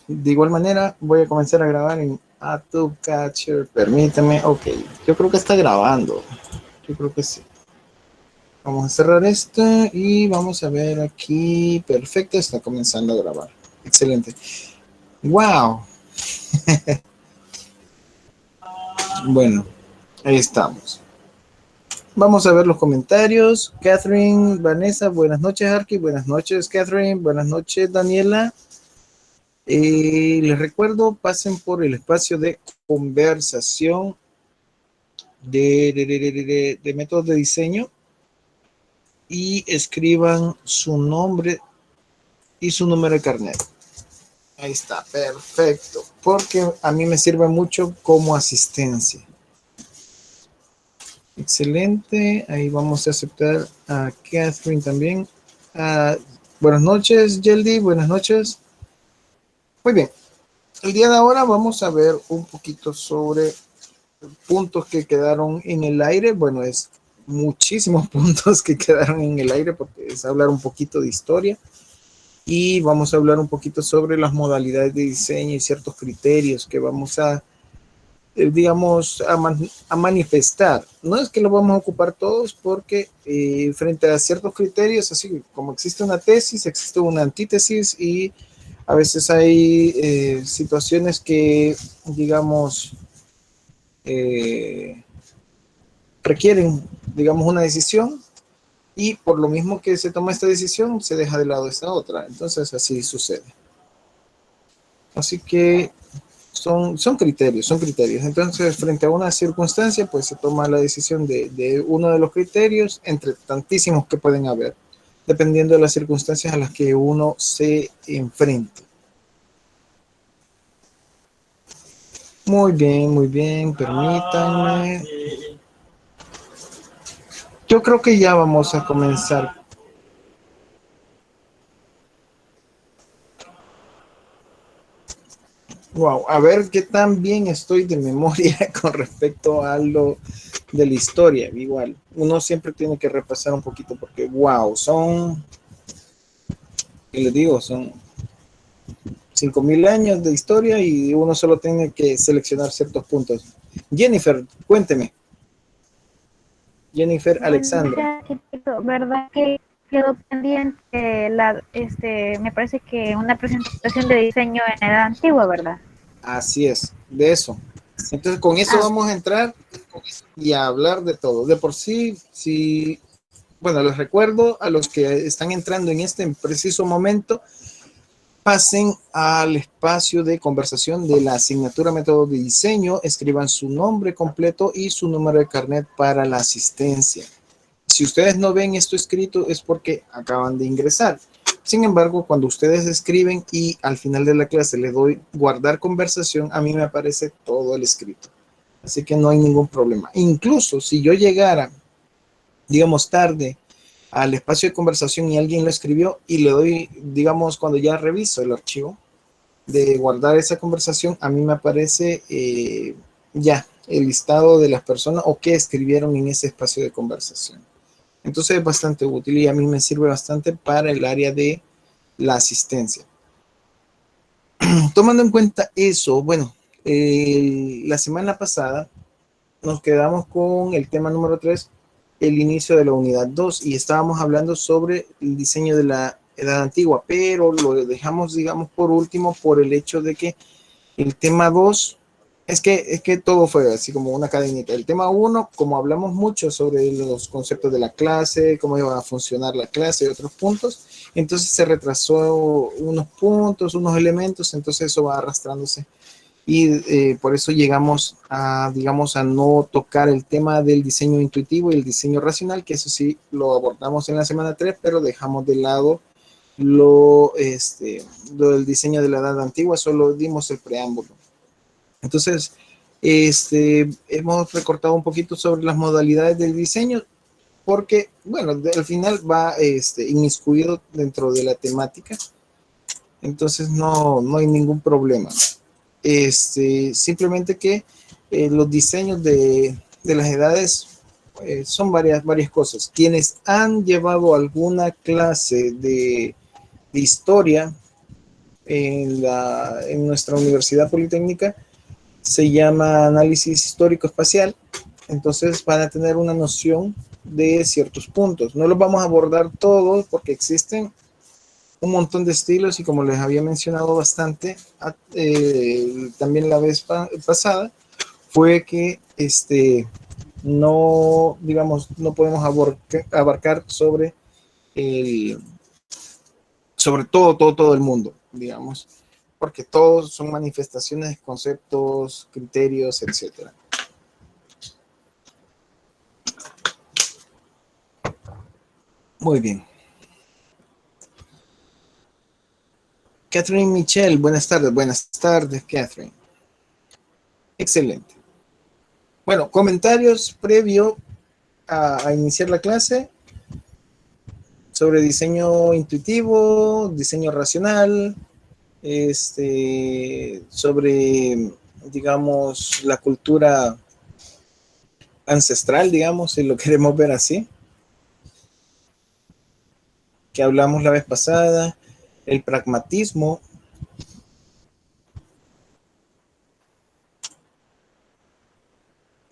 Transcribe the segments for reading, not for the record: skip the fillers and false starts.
De igual manera, voy a comenzar a grabar en Adobe Capture. Permítame. Ok, yo creo que está grabando. Yo creo que sí. Vamos a cerrar esto y vamos a ver aquí. Perfecto, está comenzando a grabar. Excelente. ¡Wow! Bueno, ahí estamos. Vamos a ver los comentarios. Catherine, Vanessa, buenas noches, Arki. Buenas noches, Catherine. Buenas noches, Daniela. Les recuerdo, pasen por el espacio de conversación de métodos de diseño y escriban su nombre y su número de carnet. Ahí está, perfecto, porque a mí me sirve mucho como asistencia. Excelente, ahí vamos a aceptar a Catherine también. Buenas noches, Yeldi, buenas noches. Muy bien, el día de ahora vamos a ver un poquito sobre puntos que quedaron en el aire. Bueno, es muchísimos puntos que quedaron en el aire porque es hablar un poquito de historia y vamos a hablar un poquito sobre las modalidades de diseño y ciertos criterios que vamos a digamos, a manifestar. No es que lo vamos a ocupar todos porque frente a ciertos criterios, así como existe una tesis, existe una antítesis y a veces hay situaciones que, digamos, eh, requieren, digamos, una decisión y por lo mismo que se toma esta decisión, se deja de lado esta otra. Entonces, así sucede. Así que son criterios, son criterios. Entonces, frente a una circunstancia, pues se toma la decisión de uno de los criterios entre tantísimos que pueden haber, dependiendo de las circunstancias a las que uno se enfrente. Muy bien, permítanme. Yo creo que ya vamos a comenzar. Wow, a ver qué tan bien estoy de memoria con respecto a lo de la historia. Igual, uno siempre tiene que repasar un poquito porque, wow, y les digo, son 5.000 años de historia y uno solo tiene que seleccionar ciertos puntos. Jennifer, cuénteme. Jennifer Buenas noches, Alexandra. arquitecto. ¿Verdad que quedó pendiente me parece que una presentación de diseño en edad antigua, ¿verdad? Así es, de eso. Entonces, con eso Ah, vamos a entrar y a hablar de todo. De por sí, si, bueno, les recuerdo a los que están entrando en este preciso momento, pasen al espacio de conversación de la asignatura método de diseño, escriban su nombre completo y su número de carnet para la asistencia. Si ustedes no ven esto escrito es porque acaban de ingresar. Sin embargo, cuando ustedes escriben y al final de la clase le doy guardar conversación, a mí me aparece todo el escrito. Así que no hay ningún problema. Incluso si yo llegara, digamos, tarde al espacio de conversación y alguien lo escribió y le doy, digamos, cuando ya reviso el archivo de guardar esa conversación, a mí me aparece ya el listado de las personas o que escribieron en ese espacio de conversación. Entonces es bastante útil y a mí me sirve bastante para el área de la asistencia. Tomando en cuenta eso, bueno, la semana pasada nos quedamos con el tema número 3, el inicio de la unidad 2 y estábamos hablando sobre el diseño de la edad antigua, pero lo dejamos, digamos, por último por el hecho de que el tema 2 es que todo fue así como una cadenita. El tema 1, como hablamos mucho sobre los conceptos de la clase, cómo iba a funcionar la clase y otros puntos, entonces se retrasó unos puntos, unos elementos, entonces eso va arrastrándose. Y por eso llegamos a, digamos, a no tocar el tema del diseño intuitivo y el diseño racional, que eso sí lo abordamos en la semana 3, pero dejamos de lado lo del diseño de la edad antigua, solo dimos el preámbulo. Entonces, hemos recortado un poquito sobre las modalidades del diseño, porque, bueno, al final va inmiscuido dentro de la temática, entonces no hay ningún problema. Simplemente que los diseños de las edades son varias cosas. Quienes han llevado alguna clase de historia en nuestra Universidad Politécnica se llama análisis histórico espacial. Entonces van a tener una noción de ciertos puntos. No los vamos a abordar todos porque existen un montón de estilos y como les había mencionado bastante también la vez pasada, fue que no, digamos, no podemos abarcar sobre todo el mundo, digamos, porque todos son manifestaciones, conceptos, criterios, etcétera. Muy bien. Catherine Michelle, buenas tardes, Catherine. Excelente. Bueno, comentarios previo a iniciar la clase sobre diseño intuitivo, diseño racional, sobre, digamos, la cultura ancestral, digamos, si lo queremos ver así, que hablamos la vez pasada, el pragmatismo.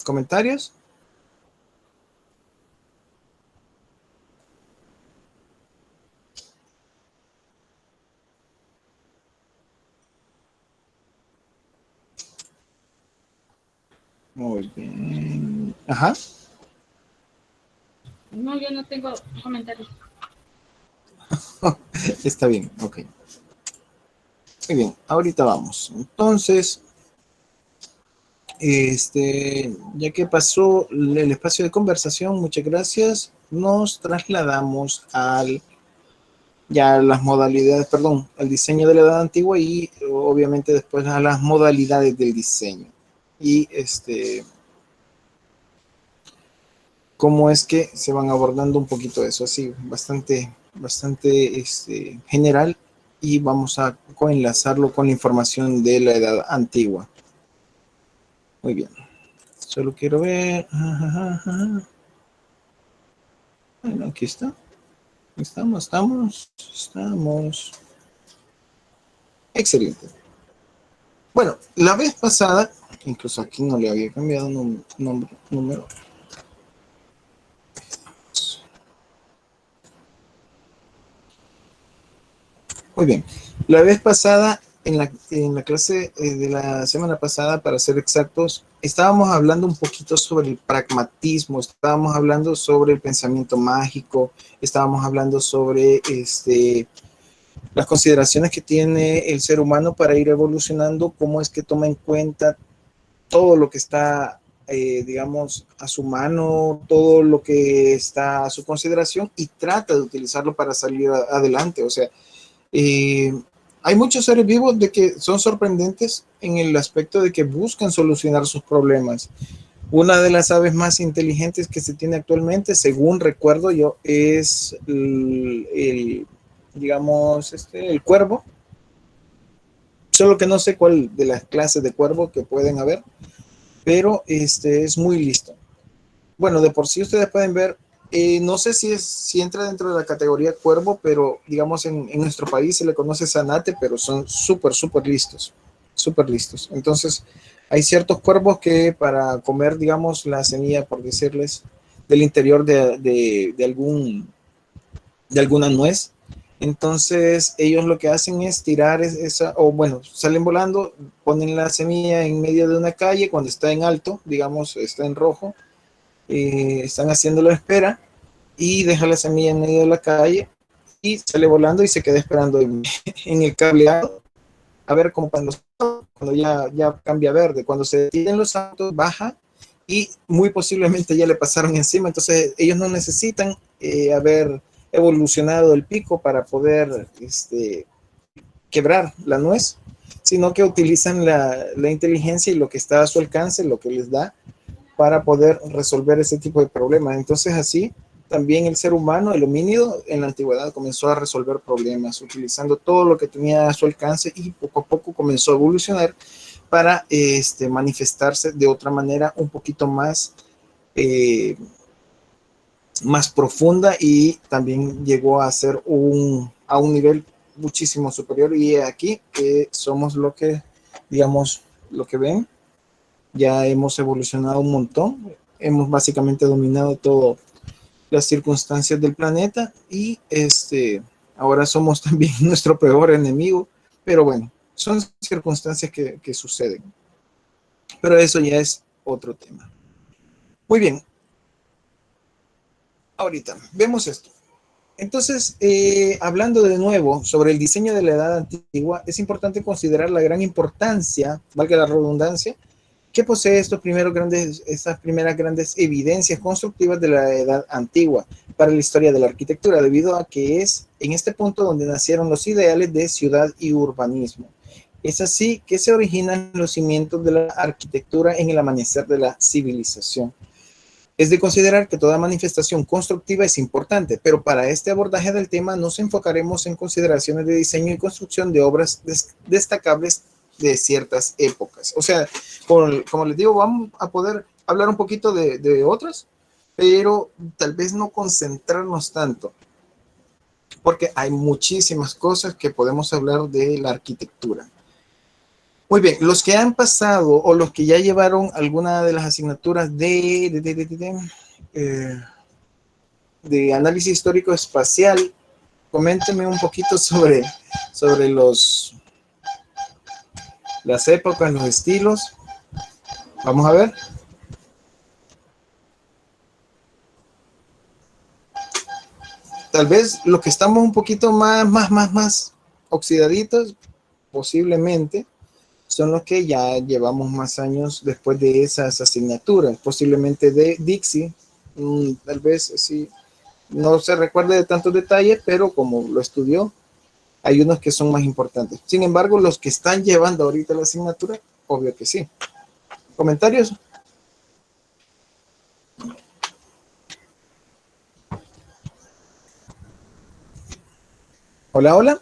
¿Comentarios? Muy bien. Ajá. No, yo no tengo comentarios. Está bien, ok. Muy bien, ahorita vamos. Entonces, ya que pasó el espacio de conversación, muchas gracias. Nos trasladamos ya las modalidades, perdón, al diseño de la edad antigua y obviamente después a las modalidades del diseño. Y cómo es que se van abordando un poquito eso, así, bastante general, y vamos a coenlazarlo con la información de la edad antigua. Muy bien. Solo quiero ver. Bueno, aquí está. Estamos. Excelente. Bueno, la vez pasada, incluso aquí no le había cambiado número. Muy bien. La vez pasada, en la clase de la semana pasada, para ser exactos, estábamos hablando un poquito sobre el pragmatismo, estábamos hablando sobre el pensamiento mágico, estábamos hablando sobre las consideraciones que tiene el ser humano para ir evolucionando, cómo es que toma en cuenta todo lo que está, digamos, a su mano, todo lo que está a su consideración y trata de utilizarlo para salir adelante. O sea, hay muchos seres vivos de que son sorprendentes en el aspecto de que buscan solucionar sus problemas. Una de las aves más inteligentes que se tiene actualmente, según recuerdo yo, es digamos, el cuervo. Solo que no sé cuál de las clases de cuervo que pueden haber, pero es muy listo. Bueno, de por sí ustedes pueden ver, no sé si entra dentro de la categoría cuervo, pero digamos en nuestro país se le conoce zanate, pero son súper listos, súper listos. Entonces, hay ciertos cuervos que para comer, digamos, la semilla, por decirles, del interior de alguna nuez, entonces ellos lo que hacen es tirar esa, o bueno, salen volando, ponen la semilla en medio de una calle cuando está en alto, digamos, está en rojo, están haciendo la espera y deja la semilla en medio de la calle y sale volando y se queda esperando en el cableado a ver cómo cuando ya cambia verde, cuando se detienen los autos, baja y muy posiblemente ya le pasaron encima, entonces ellos no necesitan haber evolucionado el pico para poder quebrar la nuez, sino que utilizan la inteligencia y lo que está a su alcance, lo que les da para poder resolver ese tipo de problemas. Entonces así también el ser humano, el homínido en la antigüedad comenzó a resolver problemas utilizando todo lo que tenía a su alcance y poco a poco comenzó a evolucionar para manifestarse de otra manera un poquito más profunda y también llegó a ser a un nivel muchísimo superior, y aquí somos lo que, digamos, lo que ven, ya hemos evolucionado un montón, hemos básicamente dominado todas las circunstancias del planeta y ahora somos también nuestro peor enemigo, pero bueno, son circunstancias que suceden, pero eso ya es otro tema. Muy bien, ahorita vemos esto. Entonces, hablando de nuevo sobre el diseño de la Edad Antigua, es importante considerar la gran importancia, valga la redundancia, que posee estas primeras grandes evidencias constructivas de la Edad Antigua para la historia de la arquitectura, debido a que es en este punto donde nacieron los ideales de ciudad y urbanismo. Es así que se originan los cimientos de la arquitectura en el amanecer de la civilización. Es de considerar que toda manifestación constructiva es importante, pero para este abordaje del tema nos enfocaremos en consideraciones de diseño y construcción de obras destacables de ciertas épocas. O sea, como les digo, vamos a poder hablar un poquito de otras, pero tal vez no concentrarnos tanto, porque hay muchísimas cosas que podemos hablar de la arquitectura. Muy bien, los que han pasado o los que ya llevaron alguna de las asignaturas de análisis histórico espacial, coméntenme un poquito sobre las épocas, los estilos. Vamos a ver. Tal vez los que estamos un poquito más oxidaditos, posiblemente, son los que ya llevamos más años después de esas asignaturas, posiblemente de Dixie, tal vez sí, no se recuerde de tantos detalles, pero como lo estudió, hay unos que son más importantes. Sin embargo, los que están llevando ahorita la asignatura, obvio que sí. ¿Comentarios? Hola, hola.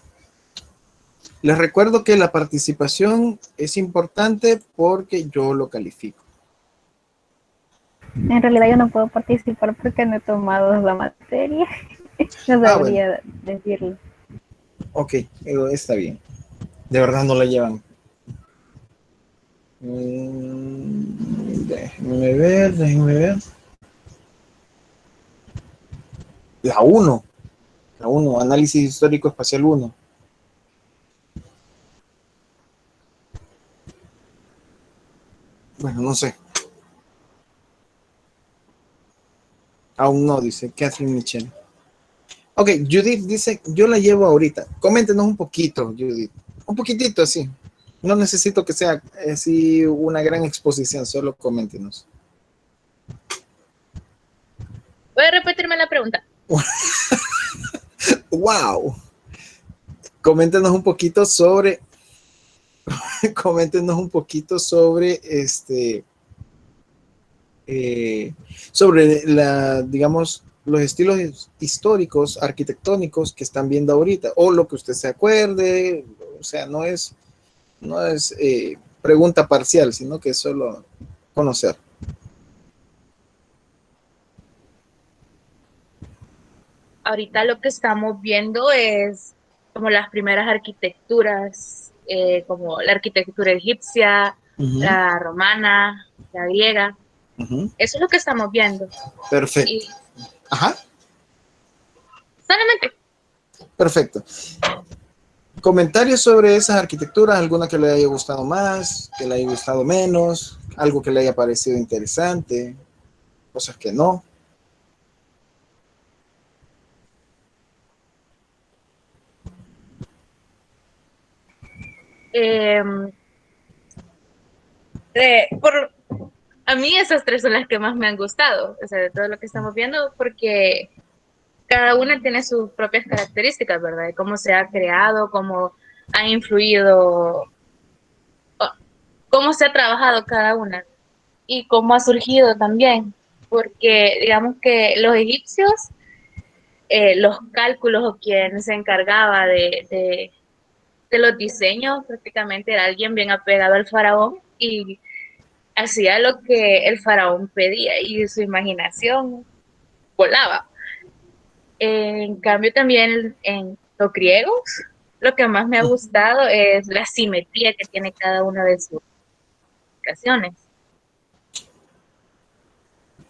Les recuerdo que la participación es importante porque yo lo califico. En realidad yo no puedo participar porque no he tomado la materia. No sabría decirlo. Ok, está bien. De verdad no la llevan. Déjenme ver. La 1, análisis histórico espacial 1. Bueno, no sé. Aún no, dice Catherine Michel. Ok, Judith dice, yo la llevo ahorita. Coméntenos un poquito, Judith. Un poquitito, así. No necesito que sea así una gran exposición, solo coméntenos. ¿Puede repetirme la pregunta? ¡Wow! Coméntenos un poquito sobre sobre digamos, los estilos históricos, arquitectónicos que están viendo ahorita, o lo que usted se acuerde. O sea, no es pregunta parcial, sino que es solo conocer. Ahorita lo que estamos viendo es como las primeras arquitecturas, como la arquitectura egipcia, la romana, la griega. Eso es lo que estamos viendo. Perfecto. Ajá. Solamente. Perfecto. ¿Comentarios sobre esas arquitecturas? ¿Alguna que le haya gustado más, que le haya gustado menos? ¿Algo que le haya parecido interesante? Cosas que no. A mí esas tres son las que más me han gustado, o sea, de todo lo que estamos viendo, porque cada una tiene sus propias características, ¿verdad? De cómo se ha creado, cómo ha influido, cómo se ha trabajado cada una y cómo ha surgido también, porque digamos que los egipcios, los cálculos o quien se encargaba de los diseños, prácticamente era alguien bien apegado al faraón y hacía lo que el faraón pedía y su imaginación volaba. En cambio también en los griegos Lo que más me ha gustado es la simetría que tiene cada una de sus edificaciones.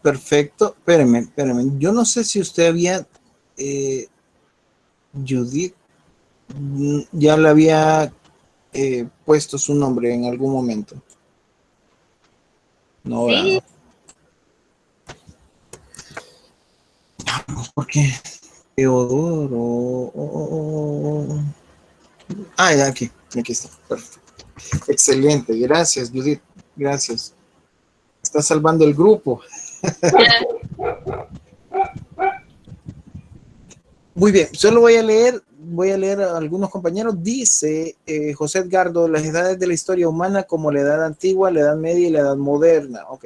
Perfecto. Espérame. Yo no sé si usted había, Judith, ya le había puesto su nombre en algún momento. No, Sí, ¿verdad? Porque Teodoro. Ah, ya aquí está. Perfecto. Excelente. Gracias, Judith. Gracias. Está salvando el grupo. Muy bien, solo voy a leer a algunos compañeros. Dice José Edgardo, las edades de la historia humana como la edad antigua, la edad media y la edad moderna. Ok.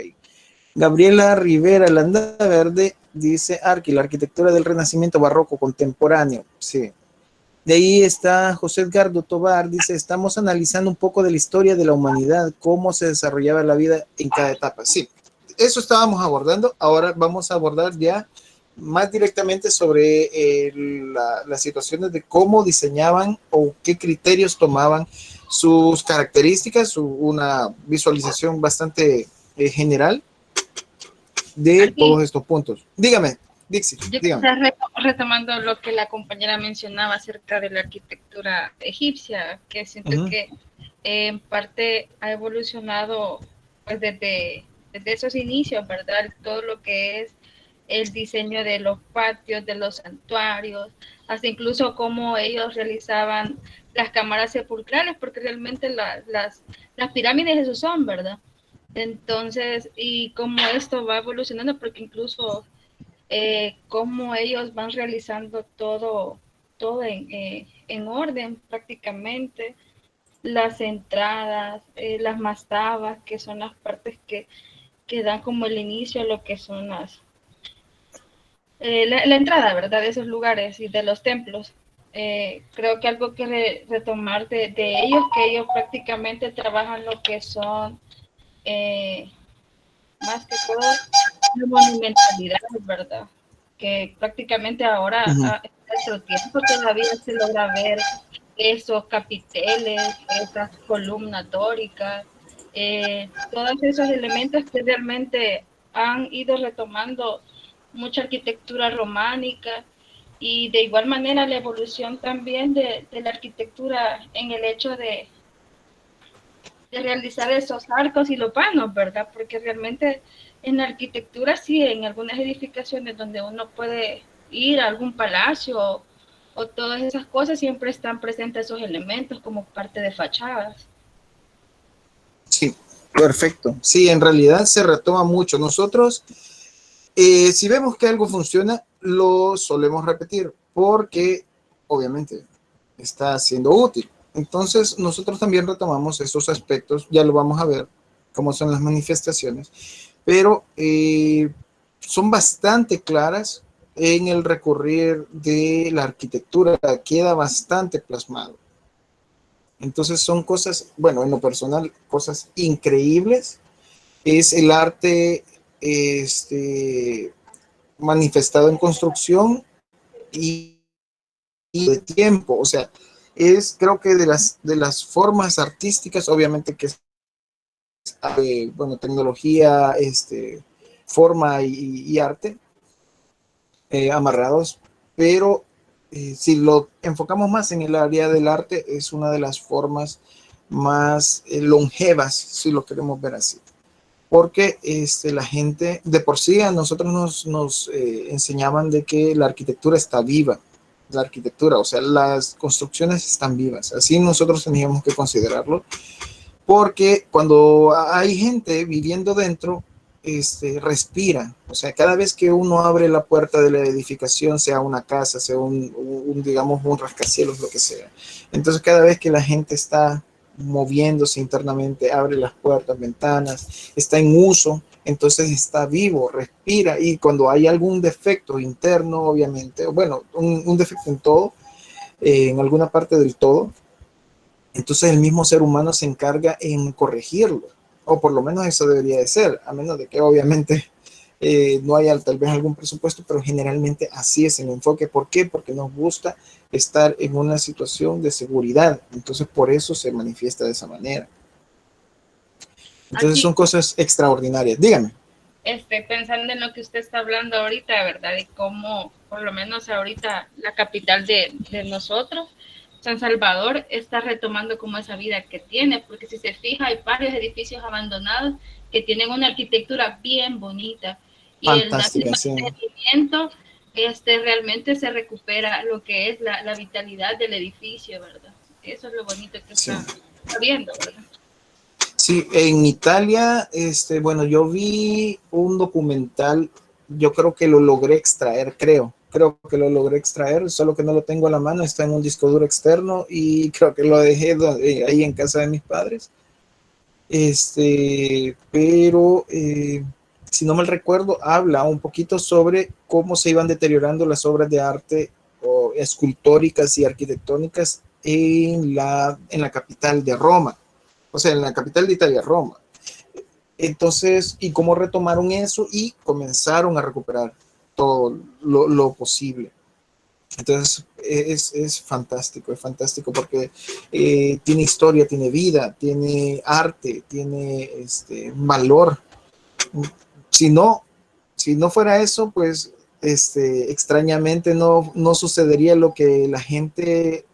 Gabriela Rivera Landaverde dice la arquitectura del Renacimiento barroco contemporáneo. Sí. De ahí está José Edgardo Tobar, dice, estamos analizando un poco de la historia de la humanidad, cómo se desarrollaba la vida en cada etapa. Sí, eso estábamos abordando. Ahora vamos a abordar ya más directamente sobre las situaciones de cómo diseñaban o qué criterios tomaban sus características, una visualización bastante general de Aquí, todos estos puntos. Dígame, Dixie, yo dígame. quizás retomando lo que la compañera mencionaba acerca de la arquitectura egipcia, que siento que en parte ha evolucionado pues desde esos inicios, ¿verdad? Todo lo que es el diseño de los patios, de los santuarios, hasta incluso cómo ellos realizaban las cámaras sepulcrales, porque realmente las pirámides eso son, ¿verdad? Entonces, y cómo esto va evolucionando, porque incluso cómo ellos van realizando todo en orden prácticamente, las entradas, las mastabas, que son las partes que dan como el inicio a lo que son la entrada, ¿verdad? De esos lugares y de los templos. Creo que algo que retomar de ellos, que ellos prácticamente trabajan lo que son más que todo la monumentalidad, ¿verdad? Que prácticamente ahora, en nuestro tiempo, todavía se logra ver esos capiteles, esas columnas dóricas, todos esos elementos que realmente han ido retomando mucha arquitectura románica y de igual manera la evolución también de la arquitectura en el hecho de realizar esos arcos y lopanos, ¿verdad? Porque realmente en la arquitectura sí, en algunas edificaciones donde uno puede ir a algún palacio o todas esas cosas, siempre están presentes esos elementos como parte de fachadas. Sí, perfecto. Sí, en realidad se retoma mucho. Nosotros, si vemos que algo funciona, lo solemos repetir porque obviamente está siendo útil. Entonces, nosotros también retomamos esos aspectos, ya lo vamos a ver, cómo son las manifestaciones, pero son bastante claras en el recurrir de la arquitectura, queda bastante plasmado. Entonces son cosas, bueno, en lo personal, cosas increíbles. Es el arte manifestado en construcción y, de tiempo. O sea, es creo que de las formas artísticas, obviamente que es, bueno, tecnología, forma y arte amarrados, pero si lo enfocamos más en el área del arte, es una de las formas más longevas, si lo queremos ver así. Porque la gente, de por sí a nosotros nos enseñaban de que la arquitectura está viva, la arquitectura, o sea, las construcciones están vivas, así nosotros teníamos que considerarlo, porque cuando hay gente viviendo dentro, respira, o sea, cada vez que uno abre la puerta de la edificación, sea una casa, sea digamos, un rascacielos, lo que sea, entonces cada vez que la gente está moviéndose internamente, abre las puertas, ventanas, está en uso, entonces está vivo, respira, y cuando hay algún defecto interno, obviamente, bueno, un defecto en todo, en alguna parte del todo, entonces el mismo ser humano se encarga en corregirlo, o por lo menos eso debería de ser, a menos de que obviamente no haya tal vez algún presupuesto, pero generalmente así es el enfoque. ¿Por qué? Porque nos gusta estar en una situación de seguridad, entonces por eso se manifiesta de esa manera. Entonces Aquí, son cosas extraordinarias. Dígame. pensando en lo que usted está hablando ahorita, ¿verdad? De cómo, por lo menos ahorita, la capital de nosotros, San Salvador, está retomando como esa vida que tiene, porque si se fija, hay varios edificios abandonados que tienen una arquitectura bien bonita y el Fantástica, sí. mantenimiento realmente se recupera lo que es la vitalidad del edificio, ¿verdad? Eso es lo bonito que Sí. está viendo, ¿verdad? Sí, en Italia, bueno, yo vi un documental, yo creo que lo logré extraer, creo que lo logré extraer, solo que no lo tengo a la mano, está en un disco duro externo y creo que lo dejé ahí en casa de mis padres. Pero si no mal recuerdo, habla un poquito sobre cómo se iban deteriorando las obras de arte o escultóricas y arquitectónicas en la capital de Roma, o sea, en la capital de Italia, Roma. Entonces, y cómo retomaron eso y comenzaron a recuperar todo lo posible. Entonces, es fantástico porque tiene historia, tiene vida, tiene arte, tiene valor. Si no fuera eso, pues extrañamente no sucedería lo que la gente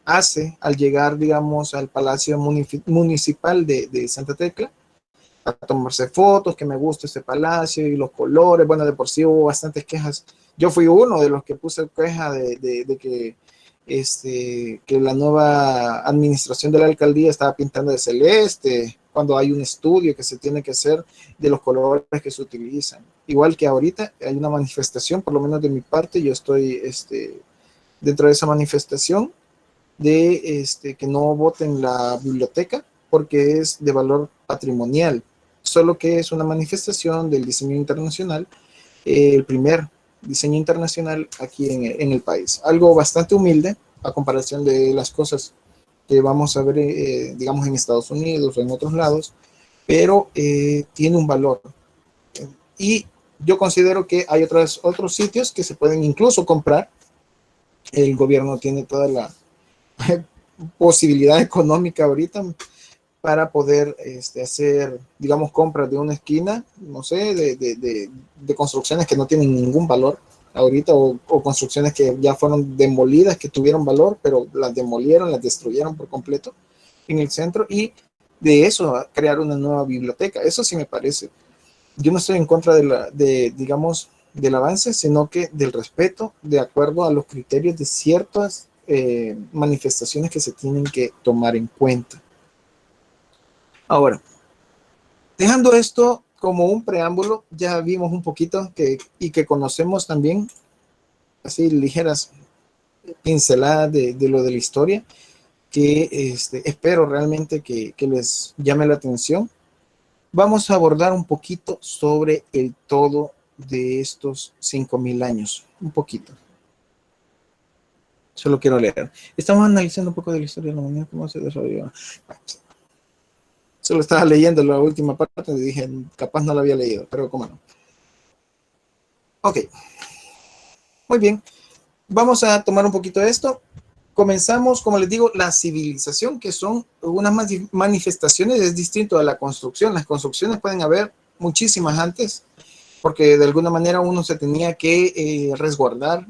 hace al llegar, digamos, al Palacio Municipal de Santa Tecla, a tomarse fotos, que me gusta este palacio y los colores. Bueno, de por sí hubo bastantes quejas. Yo fui uno de los que puse queja de que la nueva administración de la alcaldía estaba pintando de celeste, cuando hay un estudio que se tiene que hacer de los colores que se utilizan. Igual que ahorita hay una manifestación, por lo menos de mi parte, yo estoy dentro de esa manifestación de que no voten la biblioteca porque es de valor patrimonial, solo que es una manifestación del diseño internacional, el primer diseño internacional aquí en el país. Algo bastante humilde a comparación de las cosas que vamos a ver, digamos, en Estados Unidos o en otros lados, pero tiene un valor. Y yo considero que hay otros sitios que se pueden incluso comprar. El gobierno tiene toda la posibilidad económica ahorita para poder hacer, digamos, compras de una esquina, no sé, de construcciones que no tienen ningún valor ahorita, o construcciones que ya fueron demolidas, que tuvieron valor, pero las demolieron, las destruyeron por completo en el centro, y de eso crear una nueva biblioteca. Eso sí me parece. Yo no estoy en contra digamos, del avance, sino que del respeto, de acuerdo a los criterios de ciertas manifestaciones que se tienen que tomar en cuenta. Ahora, dejando esto como un preámbulo, ya vimos un poquito y que conocemos también, así ligeras pinceladas de lo de la historia, que espero realmente que les llame la atención. Vamos a abordar un poquito sobre el todo de estos 5,000 años, un poquito. Solo quiero leer. Estamos analizando un poco de la historia de la humanidad, cómo se desarrolló. Solo estaba leyendo la última parte y dije, capaz no la había leído, pero cómo no. Ok. Muy bien. Vamos a tomar un poquito de esto. Comenzamos, como les digo, la civilización, que son unas manifestaciones, es distinto a la construcción. Las construcciones pueden haber muchísimas antes, porque de alguna manera uno se tenía que resguardar.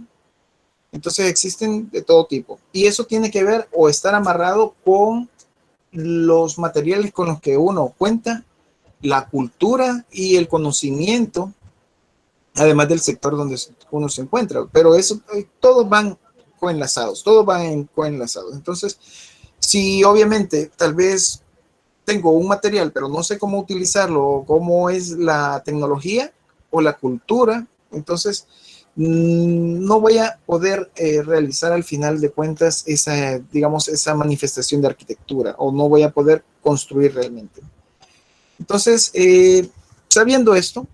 Entonces existen de todo tipo. Y eso tiene que ver o estar amarrado con los materiales con los que uno cuenta, la cultura y el conocimiento, además del sector donde uno se encuentra. Pero eso, todos van coenlazados. Entonces, si obviamente tal vez tengo un material, pero no sé cómo utilizarlo, o cómo es la tecnología o la cultura, entonces no voy a poder realizar al final de cuentas esa manifestación de arquitectura, o no voy a poder construir realmente. Entonces, sabiendo esto,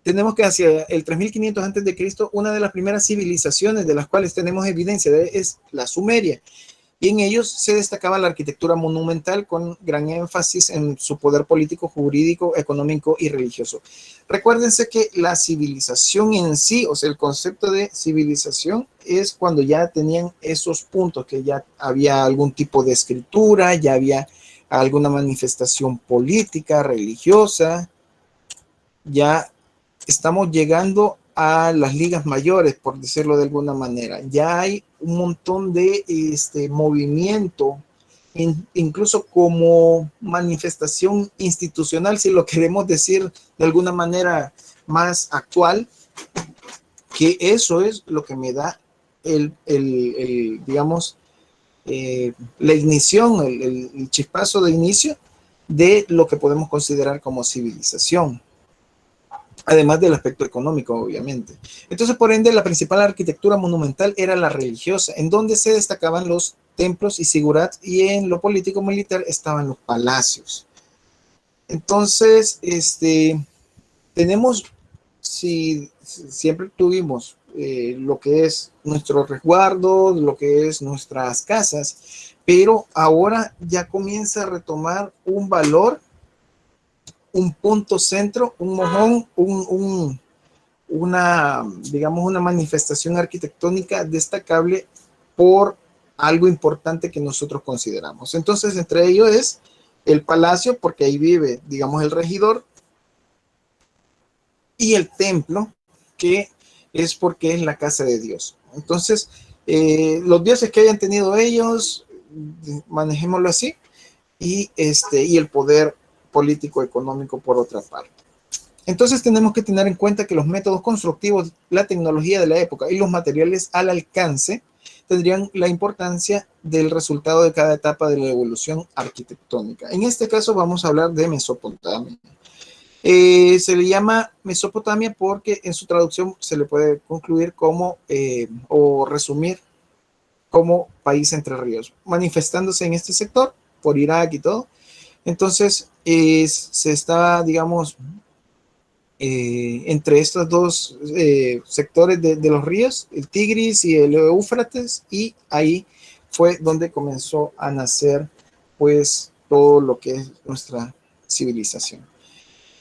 tenemos que hacia el 3500 a.C., una de las primeras civilizaciones de las cuales tenemos evidencia es la Sumeria. y en ellos se destacaba la arquitectura monumental con gran énfasis en su poder político, jurídico, económico y religioso. Recuérdense que la civilización en sí, o sea, el concepto de civilización es cuando ya tenían esos puntos, que ya había algún tipo de escritura, ya había alguna manifestación política, religiosa, ya estamos llegando a las ligas mayores, por decirlo de alguna manera. Ya hay un montón de movimiento, incluso como manifestación institucional, si lo queremos decir de alguna manera más actual, que eso es lo que me da digamos, la ignición, el chispazo de inicio de lo que podemos considerar como civilización. Además del aspecto económico, obviamente. Entonces, por ende, la principal arquitectura monumental era la religiosa, en donde se destacaban los templos y sigurats, y en lo político-militar estaban los palacios. Entonces, tenemos, si siempre tuvimos lo que es nuestro resguardo, lo que es nuestras casas, pero ahora ya comienza a retomar un valor, un punto centro, un mojón, digamos, una manifestación arquitectónica destacable por algo importante que nosotros consideramos. Entonces, entre ellos es el palacio, porque ahí vive, digamos, el regidor, y el templo, que es porque es la casa de Dios. Entonces, los dioses que hayan tenido ellos, manejémoslo así, y el poder político económico por otra parte. Entonces tenemos que tener en cuenta que los métodos constructivos, la tecnología de la época y los materiales al alcance tendrían la importancia del resultado de cada etapa de la evolución arquitectónica. En este caso vamos a hablar de Mesopotamia. Se le llama Mesopotamia porque en su traducción se le puede concluir como o resumir como país entre ríos, manifestándose en este sector por Irak y todo. Entonces, se está, digamos, entre estos dos sectores de los ríos, el Tigris y el Éufrates, y ahí fue donde comenzó a nacer, pues, todo lo que es nuestra civilización.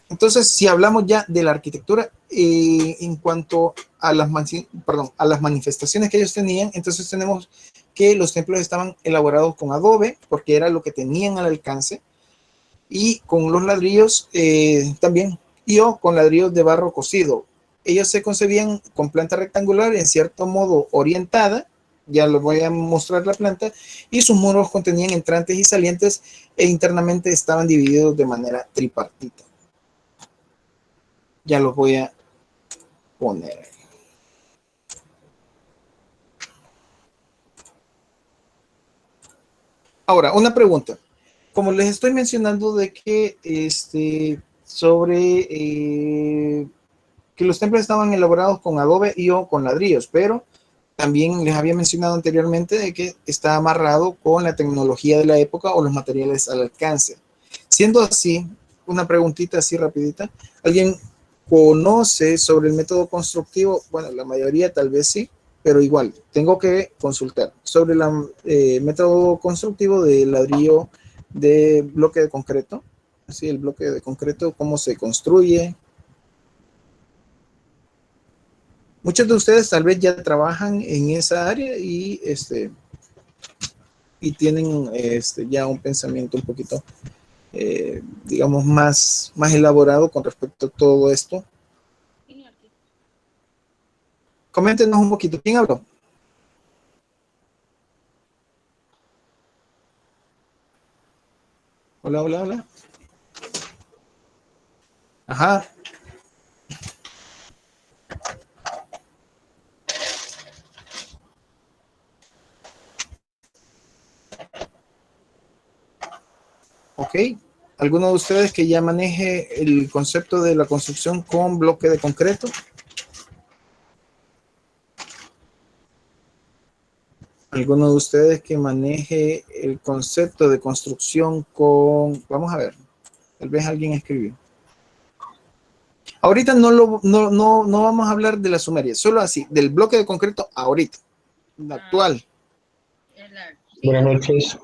Entonces, si hablamos ya de la arquitectura, en cuanto a las manifestaciones que ellos tenían, entonces tenemos que los templos estaban elaborados con adobe, porque era lo que tenían al alcance, y con los ladrillos también, o con ladrillos de barro cocido. Ellos se concebían con planta rectangular, en cierto modo orientada, ya les voy a mostrar la planta, y sus muros contenían entrantes y salientes, e internamente estaban divididos de manera tripartita. Ya los voy a poner. Ahora, una pregunta. Como les estoy mencionando de que sobre que los templos estaban elaborados con adobe y o con ladrillos, pero también les había mencionado anteriormente de que está amarrado con la tecnología de la época o los materiales al alcance. Siendo así, una preguntita así rapidita, ¿alguien conoce sobre el método constructivo? Bueno, la mayoría tal vez sí, pero igual, tengo que consultar sobre el método constructivo de ladrillo de bloque de concreto, así el bloque de concreto, cómo se construye. Muchos de ustedes tal vez ya trabajan en esa área y tienen ya un pensamiento un poquito, digamos, más elaborado con respecto a todo esto. Coméntenos un poquito. ¿Quién habló? Hola, hola, hola. Ajá. Ok. ¿Alguno de ustedes que ya maneje el concepto de la construcción con bloque de concreto? ¿Alguno de ustedes que maneje el concepto de construcción con... Vamos a ver, tal vez alguien escribió. Ahorita no vamos a hablar de la sumeria, solo así, del bloque de concreto ahorita, la actual. Buenas noches.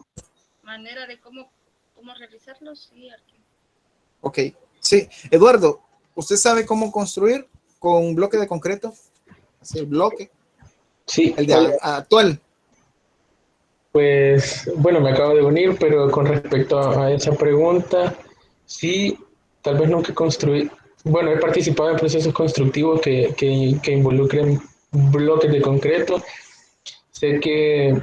manera de cómo realizarlo, sí, Ok, sí. Eduardo, ¿usted sabe cómo construir con bloque de concreto? Así, el bloque, Sí, el de actual. pues bueno, me acabo de unir, pero con respecto a esa pregunta, sí, tal vez nunca construí. Bueno, he participado en procesos constructivos que involucren bloques de concreto. Sé que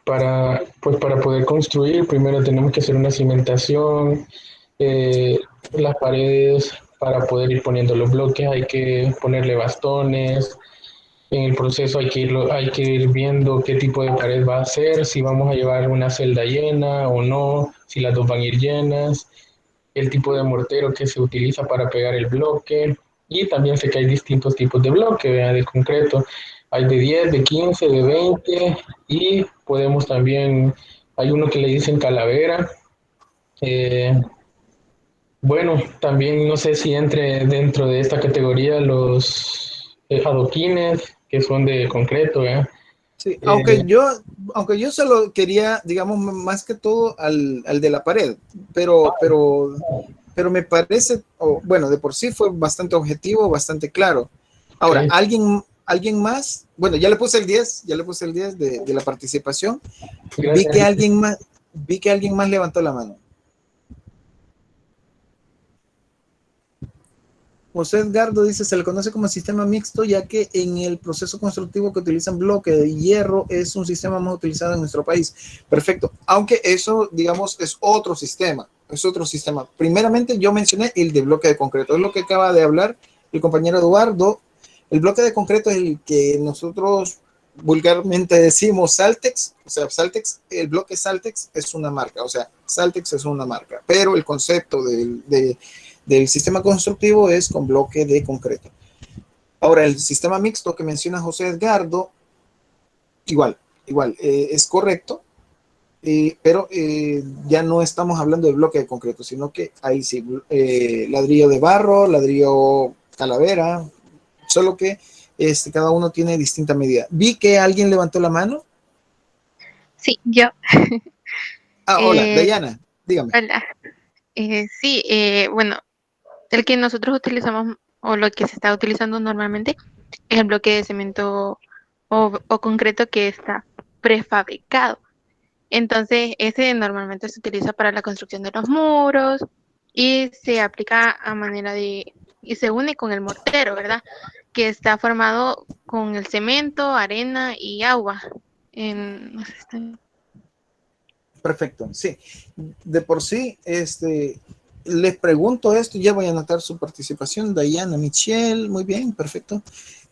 para poder construir, primero tenemos que hacer una cimentación, las paredes, para poder ir poniendo los bloques, hay que ponerle bastones. En el proceso hay que ir viendo qué tipo de pared va a ser, si vamos a llevar una celda llena o no, si las dos van a ir llenas, el tipo de mortero que se utiliza para pegar el bloque. Y también sé que hay distintos tipos de bloque, ¿verdad? De concreto. Hay de 10, de 15, de 20 y podemos también, hay uno que le dicen calavera. Eh, bueno, también no sé si entre dentro de esta categoría los adoquines, que son de concreto, ¿verdad? Sí, Eh, aunque yo solo quería, digamos, más que todo al de la pared, pero me parece, bueno, de por sí fue bastante objetivo, bastante claro. Ahora, ok, alguien más, bueno, ya le puse el 10 de la participación. Vi que gracias. alguien más levantó la mano. José Edgardo dice, se le conoce como sistema mixto, ya que en el proceso constructivo que utilizan bloque de hierro es un sistema más utilizado en nuestro país. Perfecto. Aunque eso, digamos, es otro sistema. Es otro sistema. Primeramente, yo mencioné el de bloque de concreto. Es lo que acaba de hablar el compañero Eduardo. El bloque de concreto es el que nosotros vulgarmente decimos Saltex. O sea, Saltex, el bloque Saltex es una marca. O sea, Saltex es una marca. Pero el concepto del sistema constructivo es con bloque de concreto. Ahora, el sistema mixto que menciona José Edgardo, igual, es correcto, pero ya no estamos hablando de bloque de concreto, sino que ahí sí, ladrillo de barro, ladrillo calavera, solo que cada uno tiene distinta medida. Vi que alguien levantó la mano. Sí, yo. Hola, Eh, Dayana, dígame. Hola. Sí, bueno, el que nosotros utilizamos o lo que se está utilizando normalmente es el bloque de cemento o concreto que está prefabricado. Entonces, ese normalmente se utiliza para la construcción de los muros y se aplica a manera y se une con el mortero, ¿verdad? Que está formado con el cemento, arena y agua. No sé, Perfecto, sí. De por sí, les pregunto esto, ya voy a anotar su participación, Dayana Michelle, muy bien, perfecto.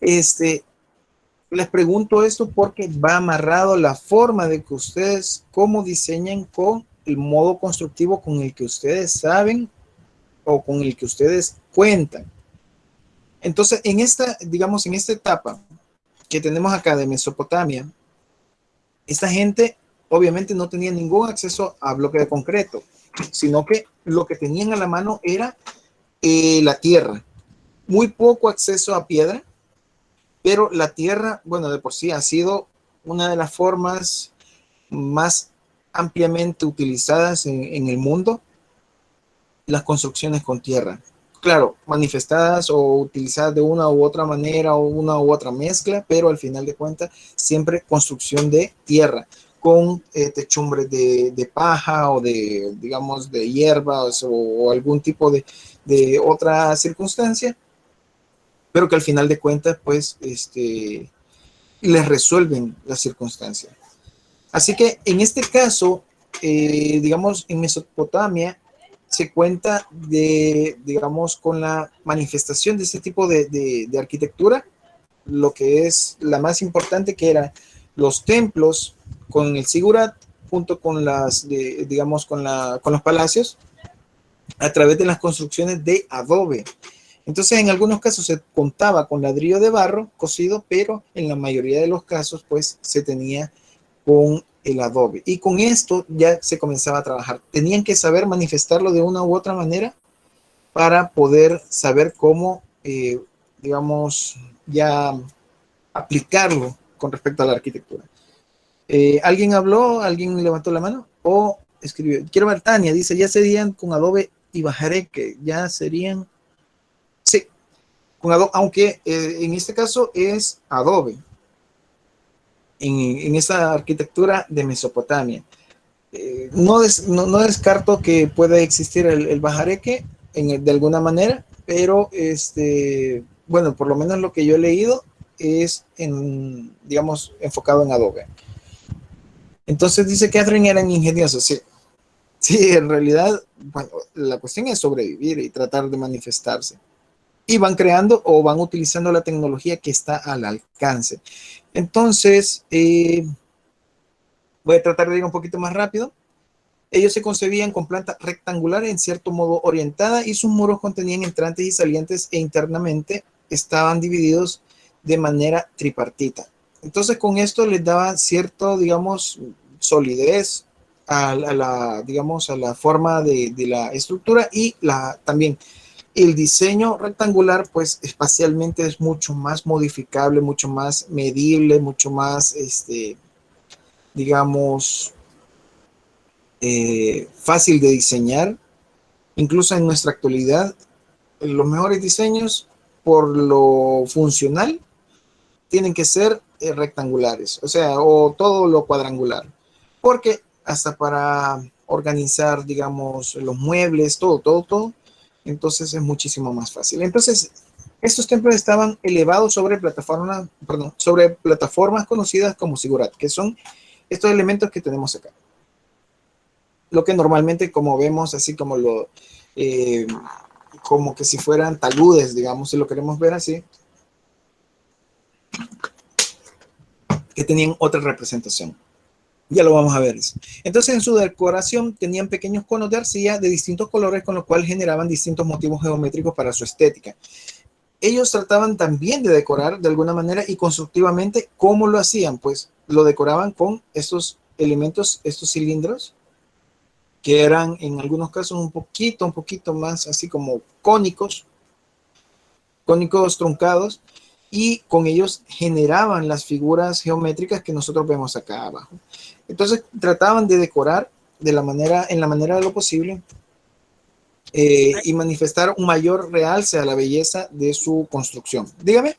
Les pregunto esto porque va amarrado la forma de que ustedes, cómo diseñan con el modo constructivo con el que ustedes saben o con el que ustedes cuentan. Entonces, digamos, en esta etapa que tenemos acá de Mesopotamia, esta gente obviamente no tenía ningún acceso a bloque de concreto, sino que lo que tenían a la mano era la tierra. Muy poco acceso a piedra, pero la tierra, bueno, de por sí ha sido una de las formas más ampliamente utilizadas en el mundo, las construcciones con tierra. Claro, manifestadas o utilizadas de una u otra manera o una u otra mezcla, pero al final de cuentas siempre construcción de tierra con techumbres de paja o digamos, de hierbas o algún tipo de otra circunstancia, pero que al final de cuentas, pues, les resuelven la circunstancia. Así que en este caso, digamos, en Mesopotamia se cuenta digamos, con la manifestación de este tipo de arquitectura, lo que es la más importante, que eran los templos con el zigurat, junto con digamos, con los palacios, a través de las construcciones de adobe. Entonces, en algunos casos se contaba con ladrillo de barro cocido, pero en la mayoría de los casos, pues, se tenía con el adobe. Y con esto ya se comenzaba a trabajar. Tenían que saber manifestarlo de una u otra manera para poder saber cómo, digamos, ya aplicarlo con respecto a la arquitectura. ¿Alguien habló? ¿Alguien levantó la mano? ¿O escribió? Quiero ver, Tania dice, ya serían con Adobe y Bajareque, ya serían, sí, con Adobe, aunque en este caso es Adobe, en esa arquitectura de Mesopotamia. No descarto que pueda existir el Bajareque de alguna manera, pero bueno, por lo menos lo que yo he leído es digamos, enfocado en Adobe. Entonces dice Catherine eran ingeniosos, sí. Sí, en realidad, bueno, la cuestión es sobrevivir y tratar de manifestarse. Y van creando o van utilizando la tecnología que está al alcance. Entonces, voy a tratar de ir un poquito más rápido. Ellos se concebían con planta rectangular en cierto modo orientada y sus muros contenían entrantes y salientes e internamente estaban divididos de manera tripartita. Entonces con esto les daba cierto, digamos, solidez digamos, a la forma de la estructura y también el diseño rectangular, pues espacialmente es mucho más modificable, mucho más medible, mucho más, digamos, fácil de diseñar. Incluso en nuestra actualidad, los mejores diseños por lo funcional tienen que ser rectangulares, o sea, o todo lo cuadrangular, porque hasta para organizar, digamos, los muebles, todo, entonces es muchísimo más fácil. Entonces, estos templos estaban elevados sobre plataformas conocidas como zigurat, que son estos elementos que tenemos acá. Lo que normalmente, como vemos, así como como que si fueran taludes, digamos, si lo queremos ver así, que tenían otra representación. Ya lo vamos a ver eso. Entonces, en su decoración tenían pequeños conos de arcilla de distintos colores, con lo cual generaban distintos motivos geométricos para su estética. Ellos trataban también de decorar de alguna manera y constructivamente. ¿Cómo lo hacían? Pues lo decoraban con estos elementos, estos cilindros, que eran en algunos casos un poquito más así como cónicos truncados, y con ellos generaban las figuras geométricas que nosotros vemos acá abajo. Entonces trataban de decorar en la manera de lo posible y manifestar un mayor realce a la belleza de su construcción. Dígame.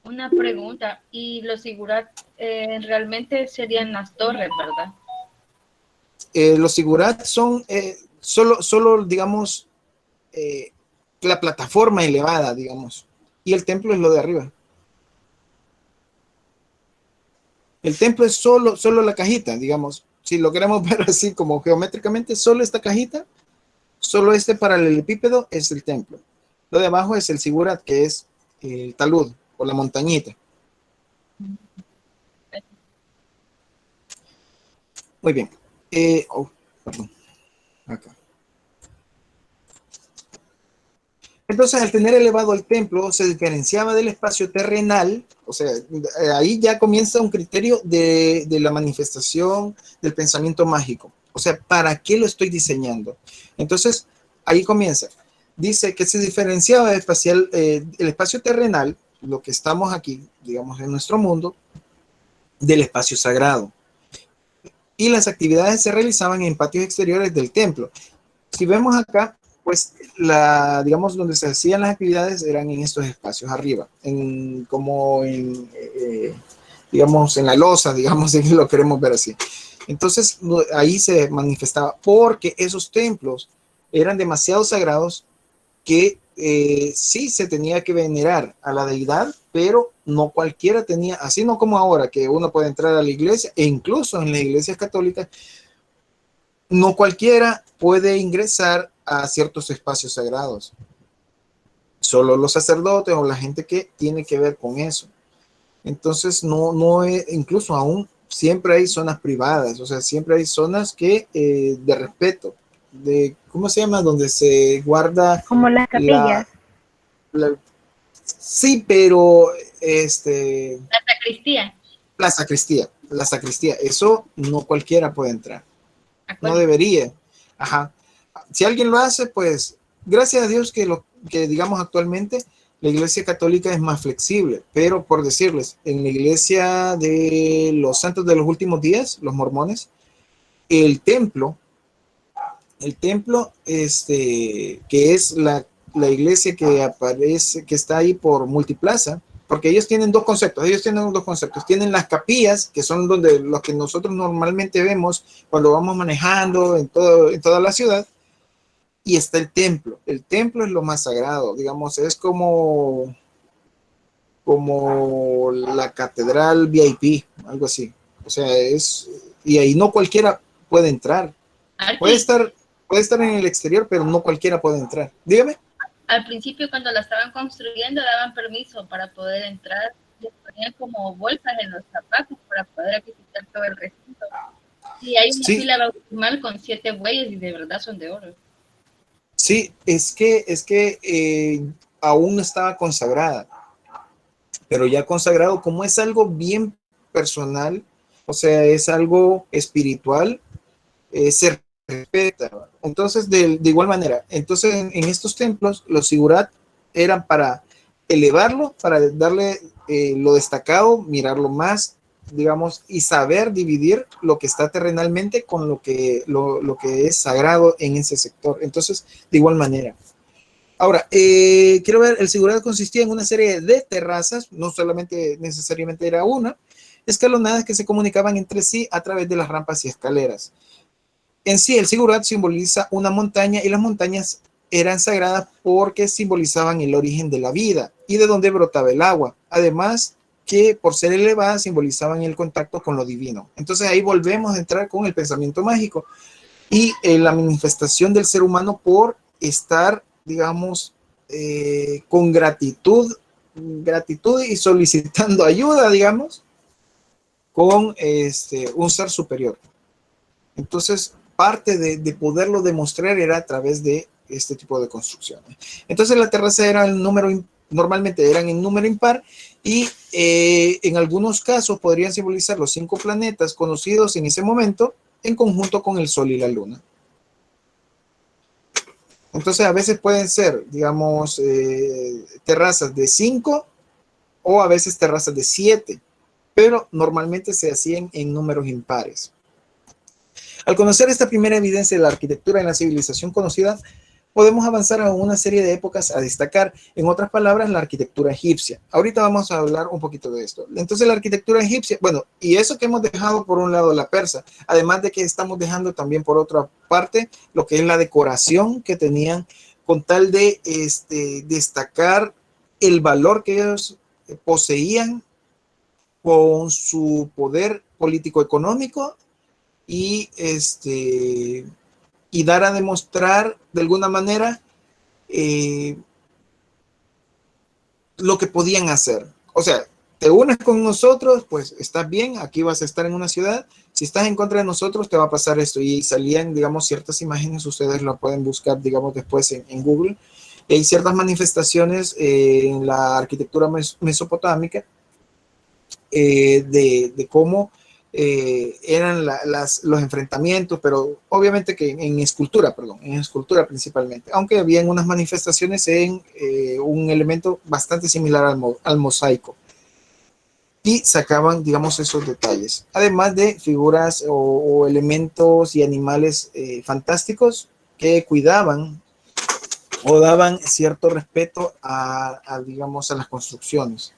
Una pregunta, y los zigurat realmente serían las torres, ¿verdad? Los zigurat son solo digamos, la plataforma elevada, digamos, y el templo es lo de arriba. El templo es solo la cajita, digamos, si lo queremos ver así como geométricamente, solo esta cajita, solo este paralelepípedo es el templo. Lo de abajo es el zigurat, que es el talud o la montañita. Muy bien. Perdón. Acá. Entonces, al tener elevado el templo, se diferenciaba del espacio terrenal, o sea, ahí ya comienza un criterio de la manifestación del pensamiento mágico. O sea, ¿para qué lo estoy diseñando? Entonces, ahí comienza. Dice que se diferenciaba el espacio terrenal, lo que estamos aquí, digamos, en nuestro mundo, del espacio sagrado. Y las actividades se realizaban en patios exteriores del templo. Si vemos acá, pues digamos, donde se hacían las actividades eran en estos espacios arriba, digamos, en la losa, digamos, si lo queremos ver así. Entonces, ahí se manifestaba, porque esos templos eran demasiado sagrados que sí se tenía que venerar a la deidad, pero no cualquiera tenía, así no como ahora, que uno puede entrar a la iglesia, e incluso en las iglesias católicas, no cualquiera puede ingresar a ciertos espacios sagrados. Solo los sacerdotes o la gente que tiene que ver con eso. Entonces, incluso aún siempre hay zonas privadas, o sea, siempre hay zonas que de respeto, ¿cómo se llama? Donde se guarda... Como las capillas. Sí, pero La sacristía. La sacristía, eso no cualquiera puede entrar. No debería. Ajá. Si alguien lo hace, pues gracias a Dios que digamos actualmente La iglesia católica es más flexible, pero por decirles, en la iglesia de los santos de los últimos días, los mormones, el templo, que es la iglesia que aparece, que está ahí por Multiplaza, porque ellos tienen dos conceptos, tienen las capillas, que son donde los que nosotros normalmente vemos cuando vamos manejando en toda la ciudad, y está el templo. El templo es lo más sagrado, digamos, es como la catedral VIP, algo así. O sea, y ahí no cualquiera puede entrar. Puede estar en el exterior, pero no cualquiera puede entrar. Dígame. Al principio, cuando la estaban construyendo, daban permiso para poder entrar. Les ponían como bolsas en los zapatos para poder visitar todo el recinto. Y hay una fila bautismal con 7 bueyes y de verdad son de oro. Sí, es que aún no estaba consagrada, pero ya consagrado, como es algo bien personal, o sea, es algo espiritual, se respeta. Entonces, de igual manera, entonces en estos templos, los sigurat eran para elevarlo, para darle lo destacado, mirarlo más, digamos, y saber dividir lo que está terrenalmente con lo que es sagrado en ese sector. Entonces, de igual manera. Ahora, quiero ver, el sigurat consistía en una serie de terrazas, no solamente necesariamente era una, escalonadas que se comunicaban entre sí a través de las rampas y escaleras. En sí, el sigurat simboliza una montaña y las montañas eran sagradas porque simbolizaban el origen de la vida y de donde brotaba el agua. Además, que por ser elevadas simbolizaban el contacto con lo divino. Entonces ahí volvemos a entrar con el pensamiento mágico y la manifestación del ser humano por estar, digamos, con gratitud y solicitando ayuda, digamos, con un ser superior. Entonces, parte de poderlo demostrar era a través de este tipo de construcciones. Entonces, la terraza era el número, normalmente eran en número impar, y en algunos casos podrían simbolizar los 5 planetas conocidos en ese momento en conjunto con el Sol y la Luna. Entonces, a veces pueden ser, digamos, terrazas de 5 o a veces terrazas de 7, pero normalmente se hacían en números impares. Al conocer esta primera evidencia de la arquitectura en la civilización conocida, podemos avanzar a una serie de épocas a destacar, en otras palabras, la arquitectura egipcia. Ahorita vamos a hablar un poquito de esto. Entonces, la arquitectura egipcia, bueno, y eso que hemos dejado por un lado la persa, además de que estamos dejando también por otra parte lo que es la decoración que tenían con tal de destacar el valor que ellos poseían con su poder político-económico y dar a demostrar de alguna manera lo que podían hacer. O sea, te unes con nosotros, pues estás bien, aquí vas a estar en una ciudad. Si estás en contra de nosotros, te va a pasar esto. Y salían, digamos, ciertas imágenes, ustedes lo pueden buscar, digamos, después en Google. Hay ciertas manifestaciones en la arquitectura mesopotámica de cómo eran los enfrentamientos, pero obviamente que en escultura principalmente, aunque habían unas manifestaciones en un elemento bastante similar al mosaico. Y sacaban, digamos, esos detalles, además de figuras o elementos y animales fantásticos que cuidaban o daban cierto respeto digamos, a las construcciones.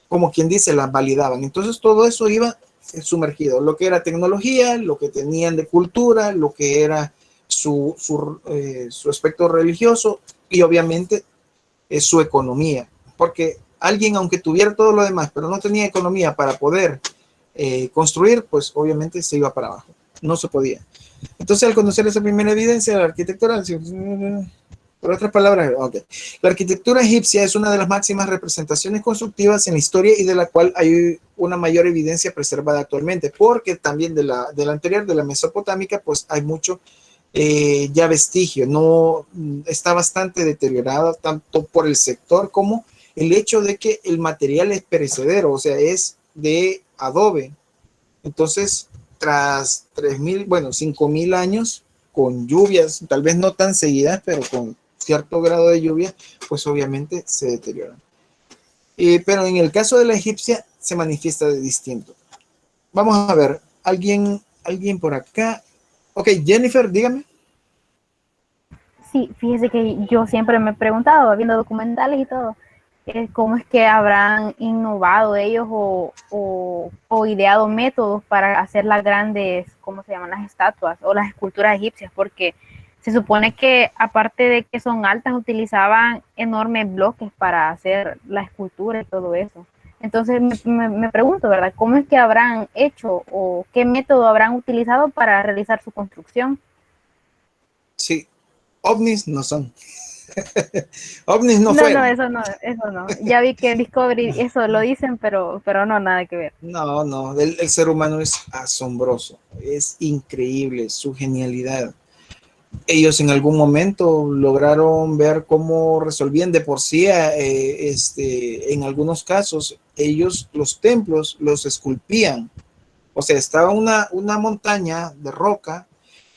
Como quien dice, las validaban. Entonces todo eso iba sumergido, lo que era tecnología, lo que tenían de cultura, lo que era su aspecto religioso y obviamente su economía, porque alguien, aunque tuviera todo lo demás, pero no tenía economía para poder construir, pues obviamente se iba para abajo, no se podía. Entonces, al conocer esa primera evidencia de la arquitectura, por otras palabras, okay, la arquitectura egipcia es una de las máximas representaciones constructivas en la historia y de la cual hay una mayor evidencia preservada actualmente, porque también de la anterior, de la mesopotámica, pues hay mucho ya vestigio, no está bastante deteriorada tanto por el sector como el hecho de que el material es perecedero, o sea, es de adobe. Entonces, tras 5.000 años con lluvias, tal vez no tan seguidas, pero con cierto grado de lluvia, pues obviamente se deterioran. Pero en el caso de la egipcia se manifiesta de distinto. Vamos a ver, alguien por acá. Ok, Jennifer, dígame. Sí, fíjese que yo siempre me he preguntado, viendo documentales y todo, cómo es que habrán innovado ellos o ideado métodos para hacer las grandes, ¿cómo se llaman? Las estatuas o las esculturas egipcias, porque se supone que aparte de que son altas, utilizaban enormes bloques para hacer la escultura y todo eso. Entonces me pregunto, ¿verdad? ¿Cómo es que habrán hecho o qué método habrán utilizado para realizar su construcción? Sí, ovnis no son. Ovnis no No, fueron. eso no. Ya vi que en Discovery eso lo dicen, pero no, nada que ver. No, no, el ser humano es asombroso, es increíble su genialidad. Ellos en algún momento lograron ver cómo resolvían de por sí, en algunos casos, ellos los templos los esculpían. O sea, estaba una montaña de roca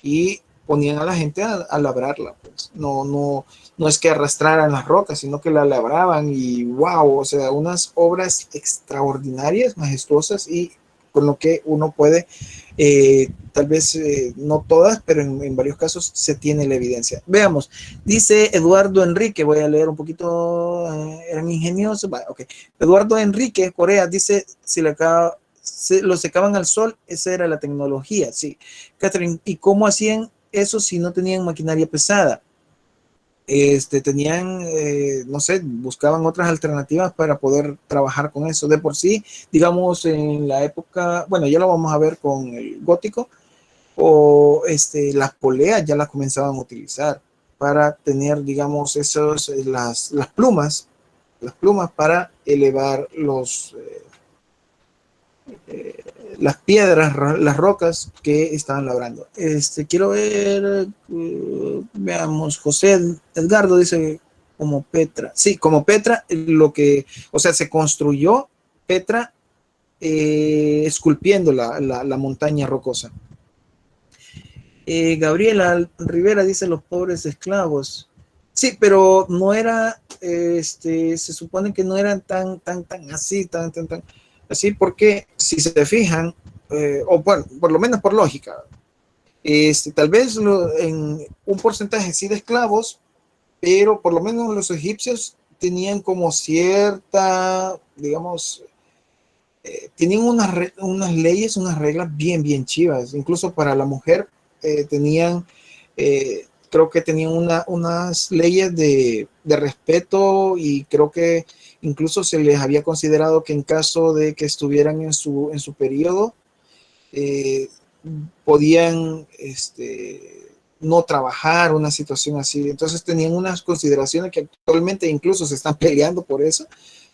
y ponían a la gente a labrarla. Pues. No es que arrastraran las rocas, sino que la labraban y wow, o sea, unas obras extraordinarias, majestuosas y con lo que uno puede, tal vez no todas, pero en varios casos se tiene la evidencia. Veamos, dice Eduardo Enrique, voy a leer un poquito, eran ingeniosos, okay. Eduardo Enrique, Corea, dice, si le acaba lo secaban al sol, esa era la tecnología, sí. Catherine, ¿y cómo hacían eso si no tenían maquinaria pesada? Tenían, no sé, buscaban otras alternativas para poder trabajar con eso. De por sí, digamos, en la época, bueno, ya lo vamos a ver con el gótico, o las poleas ya las comenzaban a utilizar para tener, digamos, las plumas para elevar las piedras, las rocas que estaban labrando. Quiero ver, veamos, José Edgardo dice como Petra. Sí, como Petra, o sea, se construyó Petra esculpiendo la montaña rocosa. Gabriela Rivera dice los pobres esclavos. Sí, pero no era, se supone que no eran tan así, tan así, porque si se fijan, o bueno, por lo menos por lógica, tal vez en un porcentaje sí de esclavos, pero por lo menos los egipcios tenían como cierta, digamos, tenían unas leyes, unas reglas bien chivas, incluso para la mujer tenían, creo que tenían unas leyes de respeto y creo que incluso se les había considerado que en caso de que estuvieran en su periodo, podían no trabajar, una situación así. Entonces tenían unas consideraciones que actualmente incluso se están peleando por eso,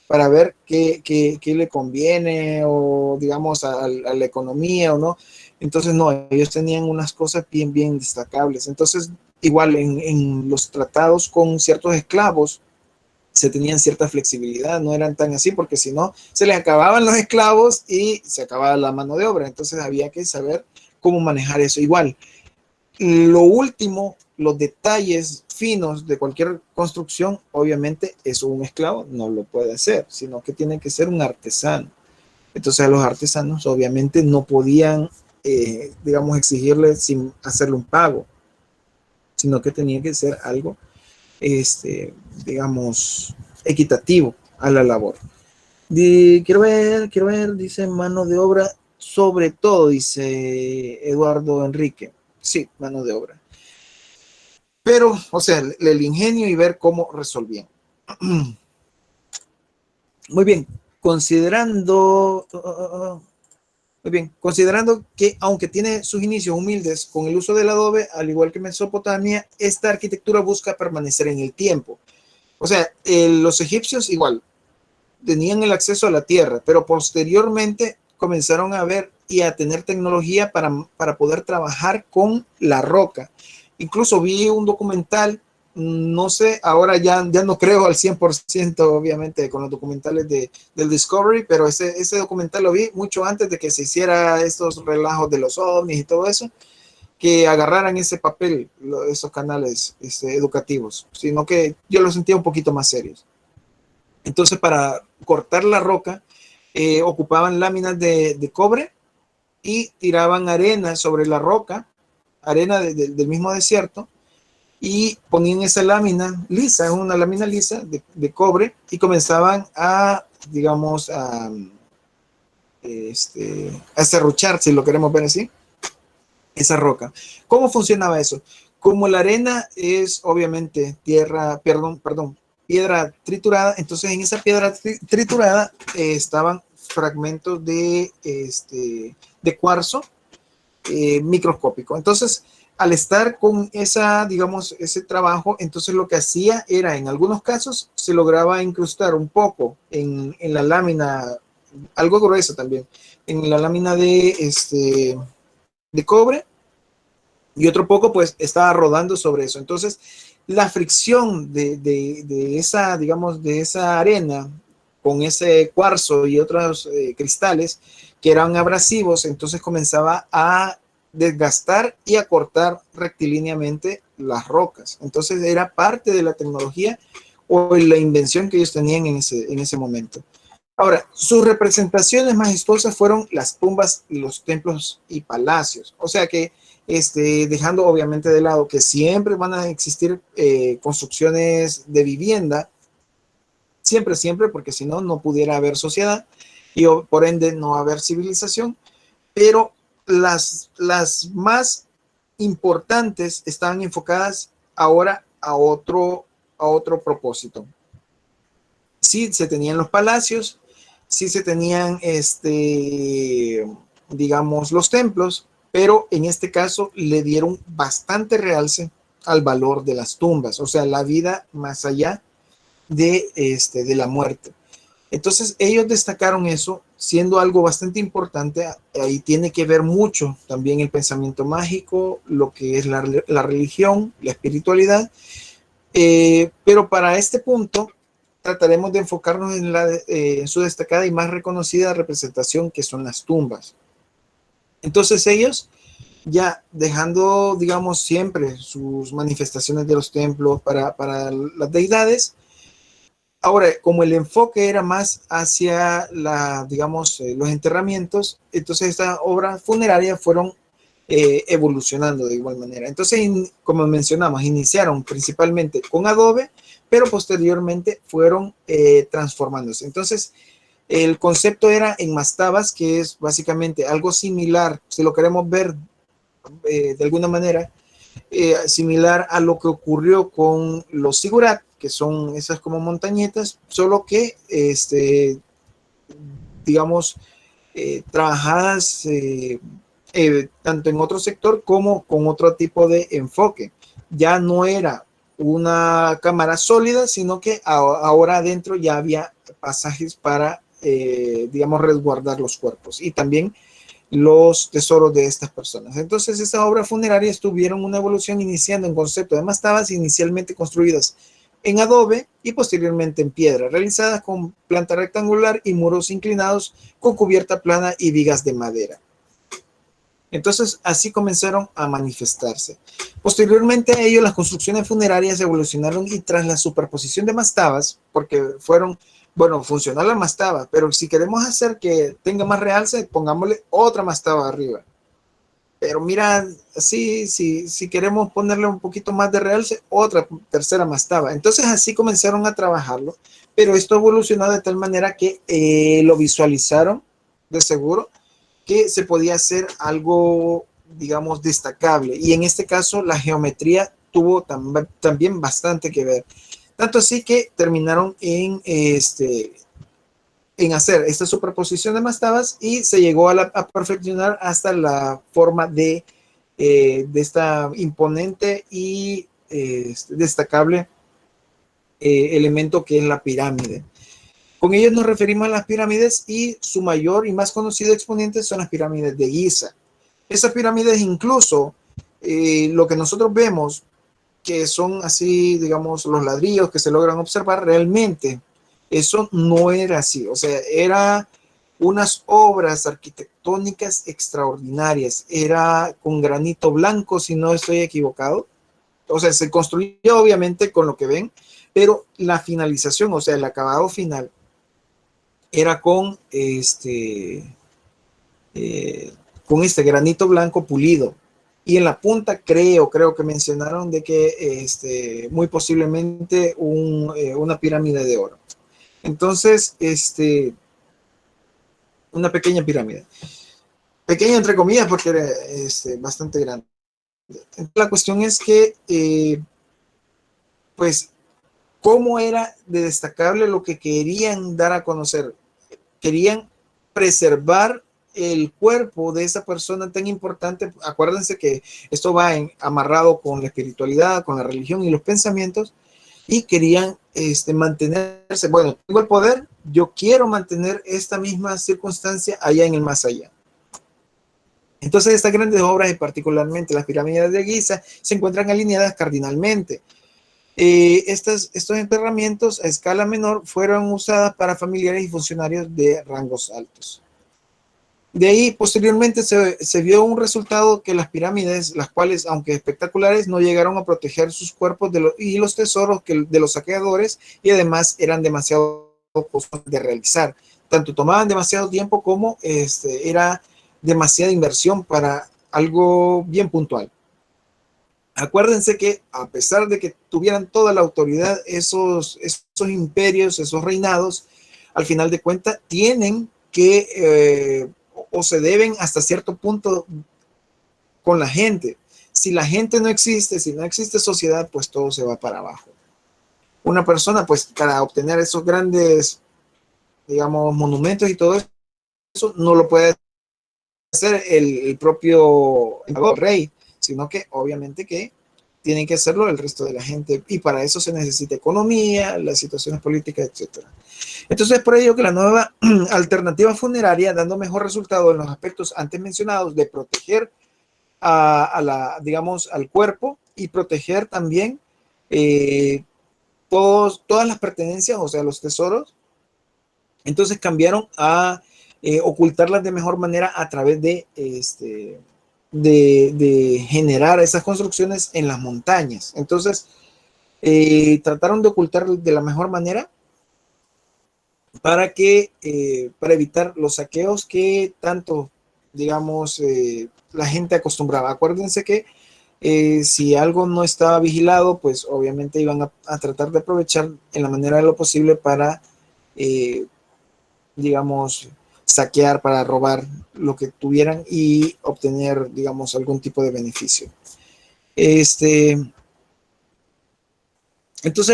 para ver qué le conviene o digamos a la economía o no. Entonces no, ellos tenían unas cosas bien destacables. Entonces igual en los tratados con ciertos esclavos se tenían cierta flexibilidad, no eran tan así porque si no se les acababan los esclavos y se acababa la mano de obra. Entonces había que saber cómo manejar eso. Igual, lo último, los detalles finos de cualquier construcción, obviamente eso un esclavo no lo puede hacer, sino que tiene que ser un artesano. Entonces a los artesanos obviamente no podían, digamos, exigirle sin hacerle un pago, sino que tenía que ser algo, digamos, equitativo a la labor. Quiero ver, dice mano de obra, sobre todo, dice Eduardo Enrique. Sí, mano de obra. Pero, o sea, el ingenio y ver cómo resolvían. Muy bien, considerando que aunque tiene sus inicios humildes con el uso del adobe, al igual que Mesopotamia, esta arquitectura busca permanecer en el tiempo. O sea, los egipcios igual tenían el acceso a la tierra, pero posteriormente comenzaron a ver y a tener tecnología para poder trabajar con la roca. Incluso vi un documental, no sé, ahora ya no creo al 100%, obviamente, con los documentales del Discovery, pero ese documental lo vi mucho antes de que se hiciera estos relajos de los ovnis y todo eso. que agarraran ese papel, esos canales educativos, sino que yo los sentía un poquito más serios. Entonces, para cortar la roca, ocupaban láminas de cobre y tiraban arena sobre la roca, arena del mismo desierto, y ponían esa lámina lisa, una lámina lisa de cobre, y comenzaban a, digamos, a serruchar, si lo queremos ver así, esa roca. ¿Cómo funcionaba eso? Como la arena es obviamente piedra triturada, entonces en esa piedra triturada estaban fragmentos de cuarzo microscópico. Entonces, al estar con esa, digamos, ese trabajo, entonces lo que hacía era, en algunos casos, se lograba incrustar un poco en la lámina, algo gruesa también, en la lámina de cobre, y otro poco pues estaba rodando sobre eso. Entonces la fricción de esa, digamos, de esa arena con ese cuarzo y otros cristales que eran abrasivos, entonces comenzaba a desgastar y a cortar rectilíneamente las rocas. Entonces era parte de la tecnología o la invención que ellos tenían en ese momento. Ahora, sus representaciones majestuosas fueron las tumbas, los templos y palacios. O sea que, dejando obviamente de lado que siempre van a existir construcciones de vivienda, siempre, porque si no, no pudiera haber sociedad y por ende no haber civilización, pero las más importantes estaban enfocadas ahora a otro propósito. Sí, se tenían los palacios, sí se tenían, digamos, los templos, pero en este caso le dieron bastante realce al valor de las tumbas, o sea, la vida más allá de la muerte. Entonces ellos destacaron eso, siendo algo bastante importante. Ahí tiene que ver mucho también el pensamiento mágico, lo que es la religión, la espiritualidad, pero para este punto trataremos de enfocarnos en su destacada y más reconocida representación, que son las tumbas. Entonces ellos, ya dejando, digamos, siempre sus manifestaciones de los templos para las deidades, ahora, como el enfoque era más hacia digamos, los enterramientos, entonces estas obras funerarias fueron evolucionando de igual manera. Entonces, como mencionamos, iniciaron principalmente con adobe, pero posteriormente fueron transformándose. Entonces, el concepto era en mastabas, que es básicamente algo similar, si lo queremos ver de alguna manera, similar a lo que ocurrió con los sigurat, que son esas como montañitas, solo que, digamos, trabajadas tanto en otro sector como con otro tipo de enfoque. Ya no era una cámara sólida, sino que ahora adentro ya había pasajes para, digamos, resguardar los cuerpos y también los tesoros de estas personas. Entonces, estas obras funerarias tuvieron una evolución, iniciando en concepto de mastabas, inicialmente construidas en adobe y posteriormente en piedra, realizadas con planta rectangular y muros inclinados con cubierta plana y vigas de madera. Entonces, así comenzaron a manifestarse. Posteriormente a ello, las construcciones funerarias evolucionaron, y tras la superposición de mastabas, porque fueron, bueno, funcional la mastaba, pero si queremos hacer que tenga más realce, pongámosle otra mastaba arriba. Pero mira, así, si queremos ponerle un poquito más de realce, otra tercera mastaba. Entonces así comenzaron a trabajarlo, pero esto evolucionó de tal manera que lo visualizaron de seguro que se podía hacer algo, digamos, destacable. Y en este caso la geometría tuvo también bastante que ver. Tanto así que terminaron en hacer esta superposición de mastabas, y se llegó a perfeccionar hasta la forma de esta imponente y destacable elemento que es la pirámide. Con ellos nos referimos a las pirámides, y su mayor y más conocido exponente son las pirámides de Giza. Esas pirámides, incluso lo que nosotros vemos, que son así, digamos, los ladrillos que se logran observar, realmente eso no era así. O sea, eran unas obras arquitectónicas extraordinarias. Era con granito blanco, si no estoy equivocado. O sea, se construyó obviamente con lo que ven, pero la finalización, o sea, el acabado final, era con este granito blanco pulido. Y en la punta creo que mencionaron de que muy posiblemente una pirámide de oro. Entonces, una pequeña pirámide. Pequeña entre comillas porque era bastante grande. La cuestión es que, pues, ¿cómo era de destacable lo que querían dar a conocer? Querían preservar el cuerpo de esa persona tan importante. Acuérdense que esto va amarrado con la espiritualidad, con la religión y los pensamientos, y querían mantenerse. Bueno, tengo el poder, yo quiero mantener esta misma circunstancia allá en el más allá. Entonces, estas grandes obras, y particularmente las pirámides de Giza, se encuentran alineadas cardinalmente. Estos enterramientos a escala menor fueron usadas para familiares y funcionarios de rangos altos. De ahí, posteriormente, se vio un resultado que las pirámides, las cuales, aunque espectaculares, no llegaron a proteger sus cuerpos y los tesoros de los saqueadores, y además eran demasiado costosas de realizar. Tanto tomaban demasiado tiempo como era demasiada inversión para algo bien puntual. Acuérdense que a pesar de que tuvieran toda la autoridad, esos imperios, esos reinados, al final de cuentas tienen que, o se deben hasta cierto punto con la gente. Si la gente no existe, si no existe sociedad, pues todo se va para abajo. Una persona, pues para obtener esos grandes, digamos, monumentos y todo eso, no lo puede hacer el propio rey, sino que obviamente que tienen que hacerlo el resto de la gente, y para eso se necesita economía, las situaciones políticas, etc. Entonces, por ello que la nueva alternativa funeraria, dando mejor resultado en los aspectos antes mencionados de proteger digamos, al cuerpo, y proteger también todas las pertenencias, o sea, los tesoros. Entonces cambiaron a ocultarlas de mejor manera a través de generar esas construcciones en las montañas. Entonces, trataron de ocultar de la mejor manera para evitar los saqueos que tanto, digamos, la gente acostumbraba. Acuérdense que si algo no estaba vigilado, pues obviamente iban a tratar de aprovechar en la manera de lo posible para, digamos, saquear, para robar lo que tuvieran y obtener, digamos, algún tipo de beneficio. Entonces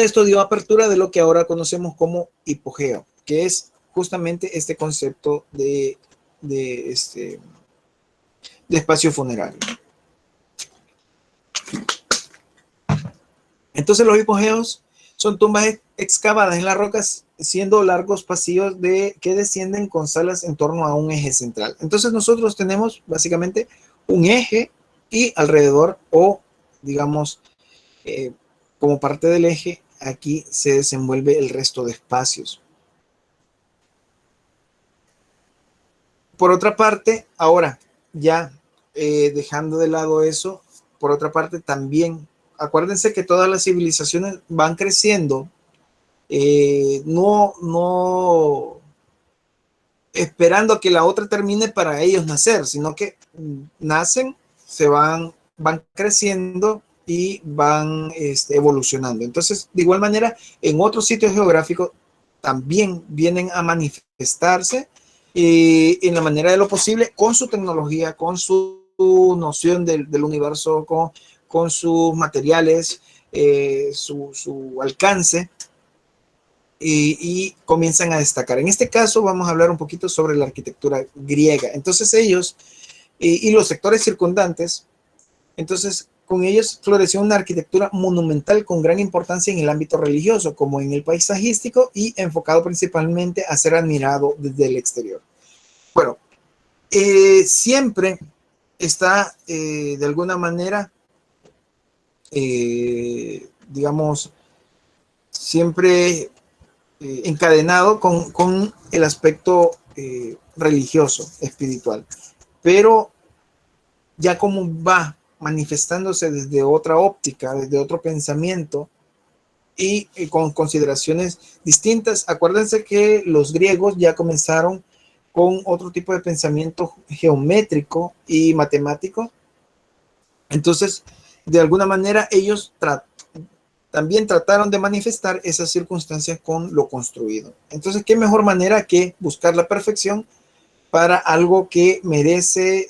esto dio apertura de lo que ahora conocemos como hipogeo, que es justamente este concepto de espacio funerario. Entonces los hipogeos son tumbas excavadas en las rocas, siendo largos pasillos que descienden con salas en torno a un eje central. Entonces nosotros tenemos básicamente un eje y alrededor, o digamos, como parte del eje, aquí se desenvuelve el resto de espacios. Por otra parte, ahora ya dejando de lado eso, por otra parte también, acuérdense que todas las civilizaciones van creciendo, no esperando a que la otra termine para ellos nacer, sino que nacen, van creciendo y van evolucionando. Entonces, de igual manera, en otros sitios geográficos también vienen a manifestarse en la manera de lo posible, con su tecnología, con su noción del universo, con sus materiales, su alcance, y comienzan a destacar. En este caso vamos a hablar un poquito sobre la arquitectura griega. Entonces ellos y los sectores circundantes, entonces con ellos floreció una arquitectura monumental con gran importancia en el ámbito religioso, como en el paisajístico, y enfocado principalmente a ser admirado desde el exterior. Bueno, siempre está de alguna manera, digamos, siempre encadenado con el aspecto religioso, espiritual. Pero ya como va manifestándose desde otra óptica, desde otro pensamiento y con consideraciones distintas. Acuérdense que los griegos ya comenzaron con otro tipo de pensamiento geométrico y matemático. Entonces, de alguna manera, ellos también trataron de manifestar esas circunstancias con lo construido. Entonces, ¿qué mejor manera que buscar la perfección para algo que merece,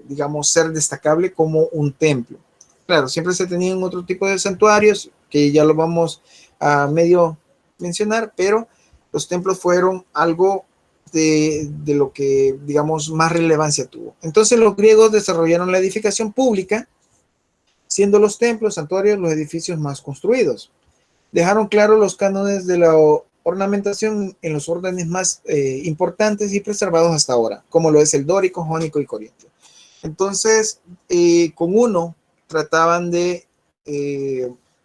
digamos, ser destacable como un templo? Claro, siempre se tenían otro tipo de santuarios, que ya lo vamos a medio mencionar, pero los templos fueron algo de lo que, digamos, más relevancia tuvo. Entonces los griegos desarrollaron la edificación pública, siendo los templos, santuarios, los edificios más construidos. Dejaron claro los cánones de la ornamentación en los órdenes más importantes y preservados hasta ahora, como lo es el dórico, jónico y corintio. Entonces, con uno trataban de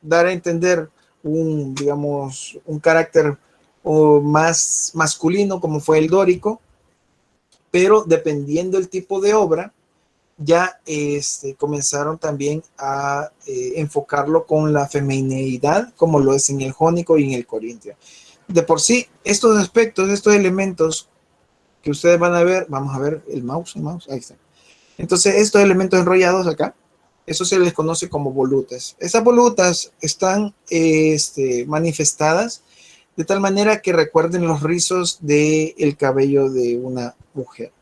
dar a entender digamos, un carácter más masculino, como fue el dórico, pero dependiendo del tipo de obra, ya comenzaron también a enfocarlo con la femineidad, como lo es en el jónico y en el corintio. De por sí, estos aspectos, estos elementos que ustedes van a ver, vamos a ver el mouse, ahí está. Entonces, estos elementos enrollados acá, eso se les conoce como volutas. Esas volutas están manifestadas de tal manera que recuerden los rizos del cabello de una mujer.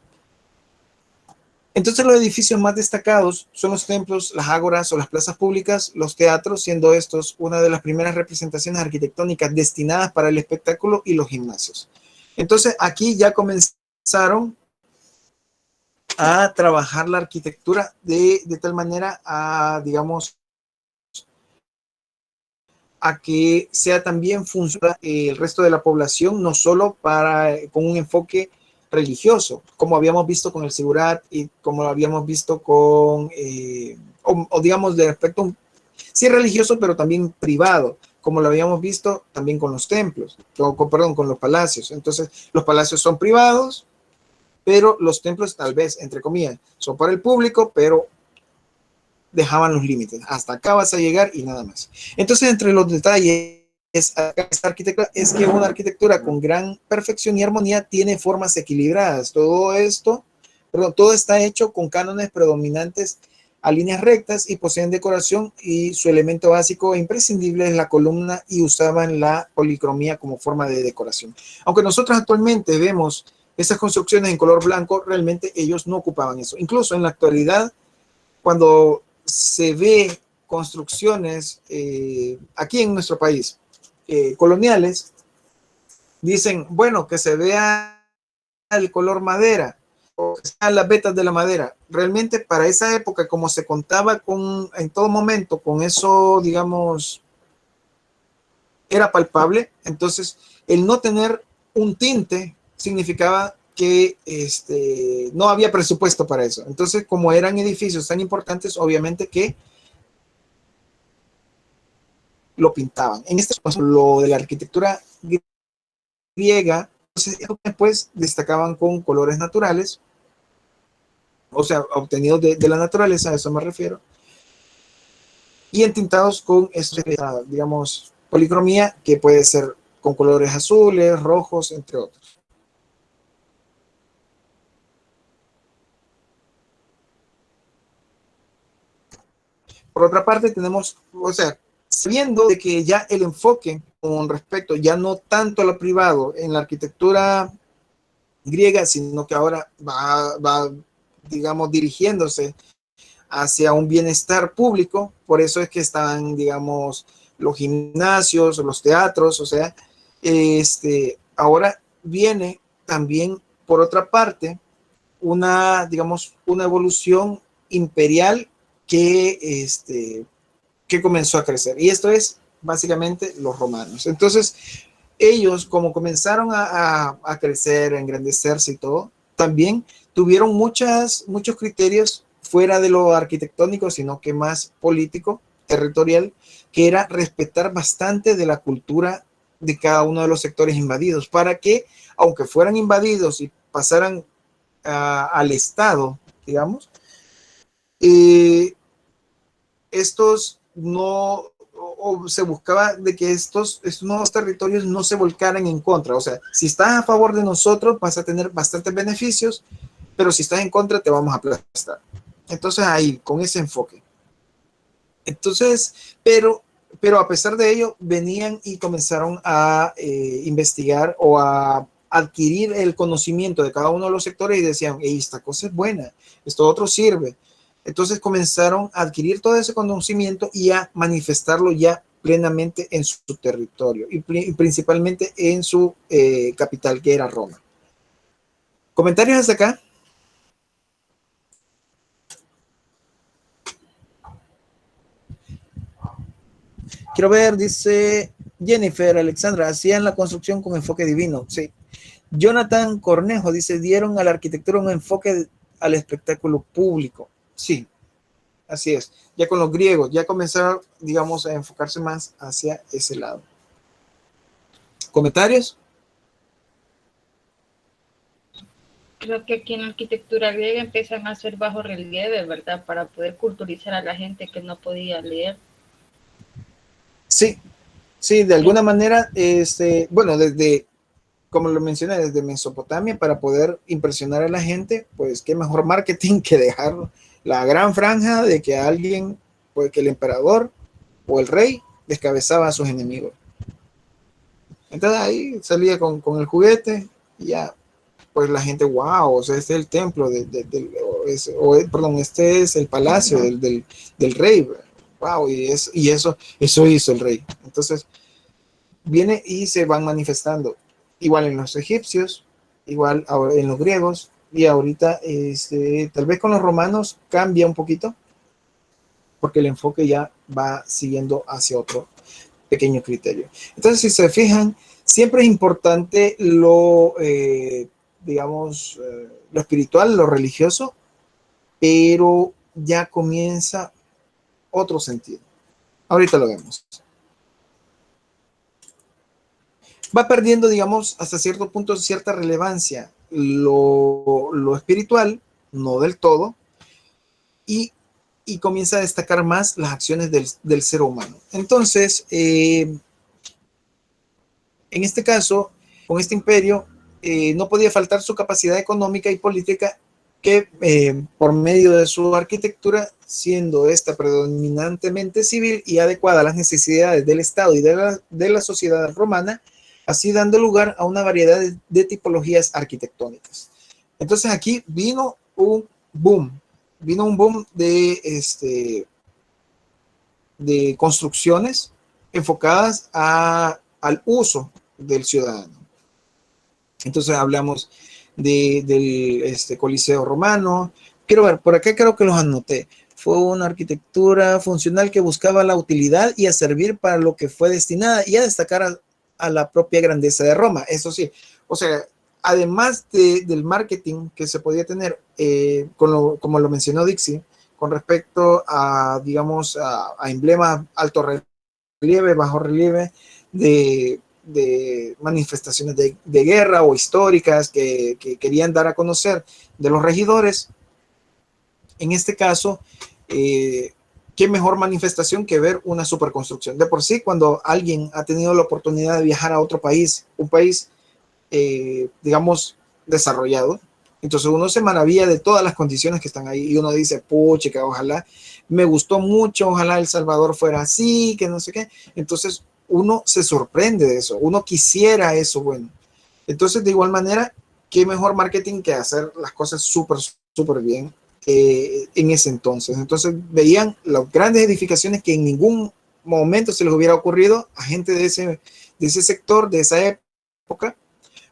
Entonces los edificios más destacados son los templos, las ágoras o las plazas públicas, los teatros, siendo estos una de las primeras representaciones arquitectónicas destinadas para el espectáculo, y los gimnasios. Entonces aquí ya comenzaron a trabajar la arquitectura de tal manera a, digamos, a que sea también funcional el resto de la población, no solo con un enfoque religioso, como habíamos visto con el Sigurat y como lo habíamos visto con, o digamos, de aspecto, sí religioso, pero también privado, como lo habíamos visto también con los templos, perdón, con los palacios. Entonces, los palacios son privados, pero los templos, tal vez, entre comillas, son para el público, pero dejaban los límites. Hasta acá vas a llegar y nada más. Entonces, entre los detalles esta arquitectura es que una arquitectura con gran perfección y armonía tiene formas equilibradas. Todo está hecho con cánones predominantes a líneas rectas y poseen decoración, y su elemento básico e imprescindible es la columna, y usaban la policromía como forma de decoración. Aunque nosotros actualmente vemos esas construcciones en color blanco, realmente ellos no ocupaban eso. Incluso en la actualidad, cuando se ve construcciones aquí en nuestro país, coloniales, dicen, bueno, que se vea el color madera, o que sean las vetas de la madera. Realmente para esa época, como se contaba en todo momento con eso, digamos, era palpable, entonces el no tener un tinte significaba que no había presupuesto para eso. Entonces, como eran edificios tan importantes, obviamente que lo pintaban. En este caso, lo de la arquitectura griega, pues destacaban con colores naturales, o sea, obtenidos de la naturaleza, a eso me refiero, y entintados con esta, digamos, policromía, que puede ser con colores azules, rojos, entre otros. Por otra parte, tenemos, o sea, sabiendo de que ya el enfoque con respecto ya no tanto a lo privado en la arquitectura griega, sino que ahora va, digamos, dirigiéndose hacia un bienestar público. Por eso es que están, digamos, los gimnasios, los teatros, o sea, ahora viene también, por otra parte, digamos, una evolución imperial que comenzó a crecer. Y esto es básicamente los romanos. Entonces, ellos, como comenzaron a crecer, a engrandecerse y todo, también tuvieron muchos criterios fuera de lo arquitectónico, sino que más político, territorial, que era respetar bastante de la cultura de cada uno de los sectores invadidos, para que aunque fueran invadidos y pasaran al Estado, digamos, estos no, o se buscaba de que estos nuevos territorios no se volcaran en contra. O sea, si estás a favor de nosotros, vas a tener bastantes beneficios, pero si estás en contra, te vamos a aplastar. Entonces, ahí, con ese enfoque. Entonces, pero a pesar de ello, venían y comenzaron a investigar o a adquirir el conocimiento de cada uno de los sectores y decían, hey, esta cosa es buena, esto otro sirve. Entonces comenzaron a adquirir todo ese conocimiento y a manifestarlo ya plenamente en su territorio y principalmente en su capital, que era Roma. ¿Comentarios hasta acá? Quiero ver, dice Jennifer Alexandra, hacían la construcción con enfoque divino. Sí. Jonathan Cornejo dice, dieron a la arquitectura un enfoque al espectáculo público. Sí, así es. Ya con los griegos, ya comenzaron, digamos, a enfocarse más hacia ese lado. ¿Comentarios? Creo que aquí en la arquitectura griega empiezan a hacer bajo relieve, ¿verdad? Para poder culturizar a la gente que no podía leer. Sí, sí, de alguna manera, bueno, desde, como lo mencioné, desde Mesopotamia, para poder impresionar a la gente, pues qué mejor marketing que dejar la gran franja de que alguien, pues que el emperador o el rey descabezaba a sus enemigos. Entonces ahí salía con el juguete y ya, pues la gente, wow, o sea, este es el templo, perdón, este es el palacio del rey, wow, y eso hizo el rey. Entonces viene y se van manifestando, igual en los egipcios, igual en los griegos, y ahorita tal vez con los romanos cambia un poquito, porque el enfoque ya va siguiendo hacia otro pequeño criterio. Entonces, si se fijan, siempre es importante digamos, lo espiritual, lo religioso, pero ya comienza otro sentido. Ahorita lo vemos. Va perdiendo, digamos, hasta cierto punto cierta relevancia lo espiritual, no del todo, y comienza a destacar más las acciones del ser humano. Entonces, en este caso, con este imperio, no podía faltar su capacidad económica y política que por medio de su arquitectura, siendo esta predominantemente civil y adecuada a las necesidades del Estado y de la sociedad romana, así dando lugar a una variedad de tipologías arquitectónicas. Entonces aquí vino un boom de construcciones enfocadas al uso del ciudadano. Entonces hablamos del Coliseo Romano. Quiero ver, por acá creo que los anoté. Fue una arquitectura funcional que buscaba la utilidad y a servir para lo que fue destinada y a destacar a la propia grandeza de Roma. Eso sí, o sea, además del marketing que se podía tener, como lo mencionó Dixie, con respecto a, digamos, a emblemas alto relieve, bajo relieve, de manifestaciones de guerra o históricas que querían dar a conocer de los regidores. En este caso, qué mejor manifestación que ver una superconstrucción. De por sí, cuando alguien ha tenido la oportunidad de viajar a otro país, un país, digamos, desarrollado, entonces uno se maravilla de todas las condiciones que están ahí y uno dice, puchica, ojalá, me gustó mucho, ojalá El Salvador fuera así, que no sé qué. Entonces uno se sorprende de eso, uno quisiera eso, bueno. Entonces, de igual manera, qué mejor marketing que hacer las cosas súper, súper bien en ese entonces. Entonces veían las grandes edificaciones que en ningún momento se les hubiera ocurrido a gente de ese sector, de esa época,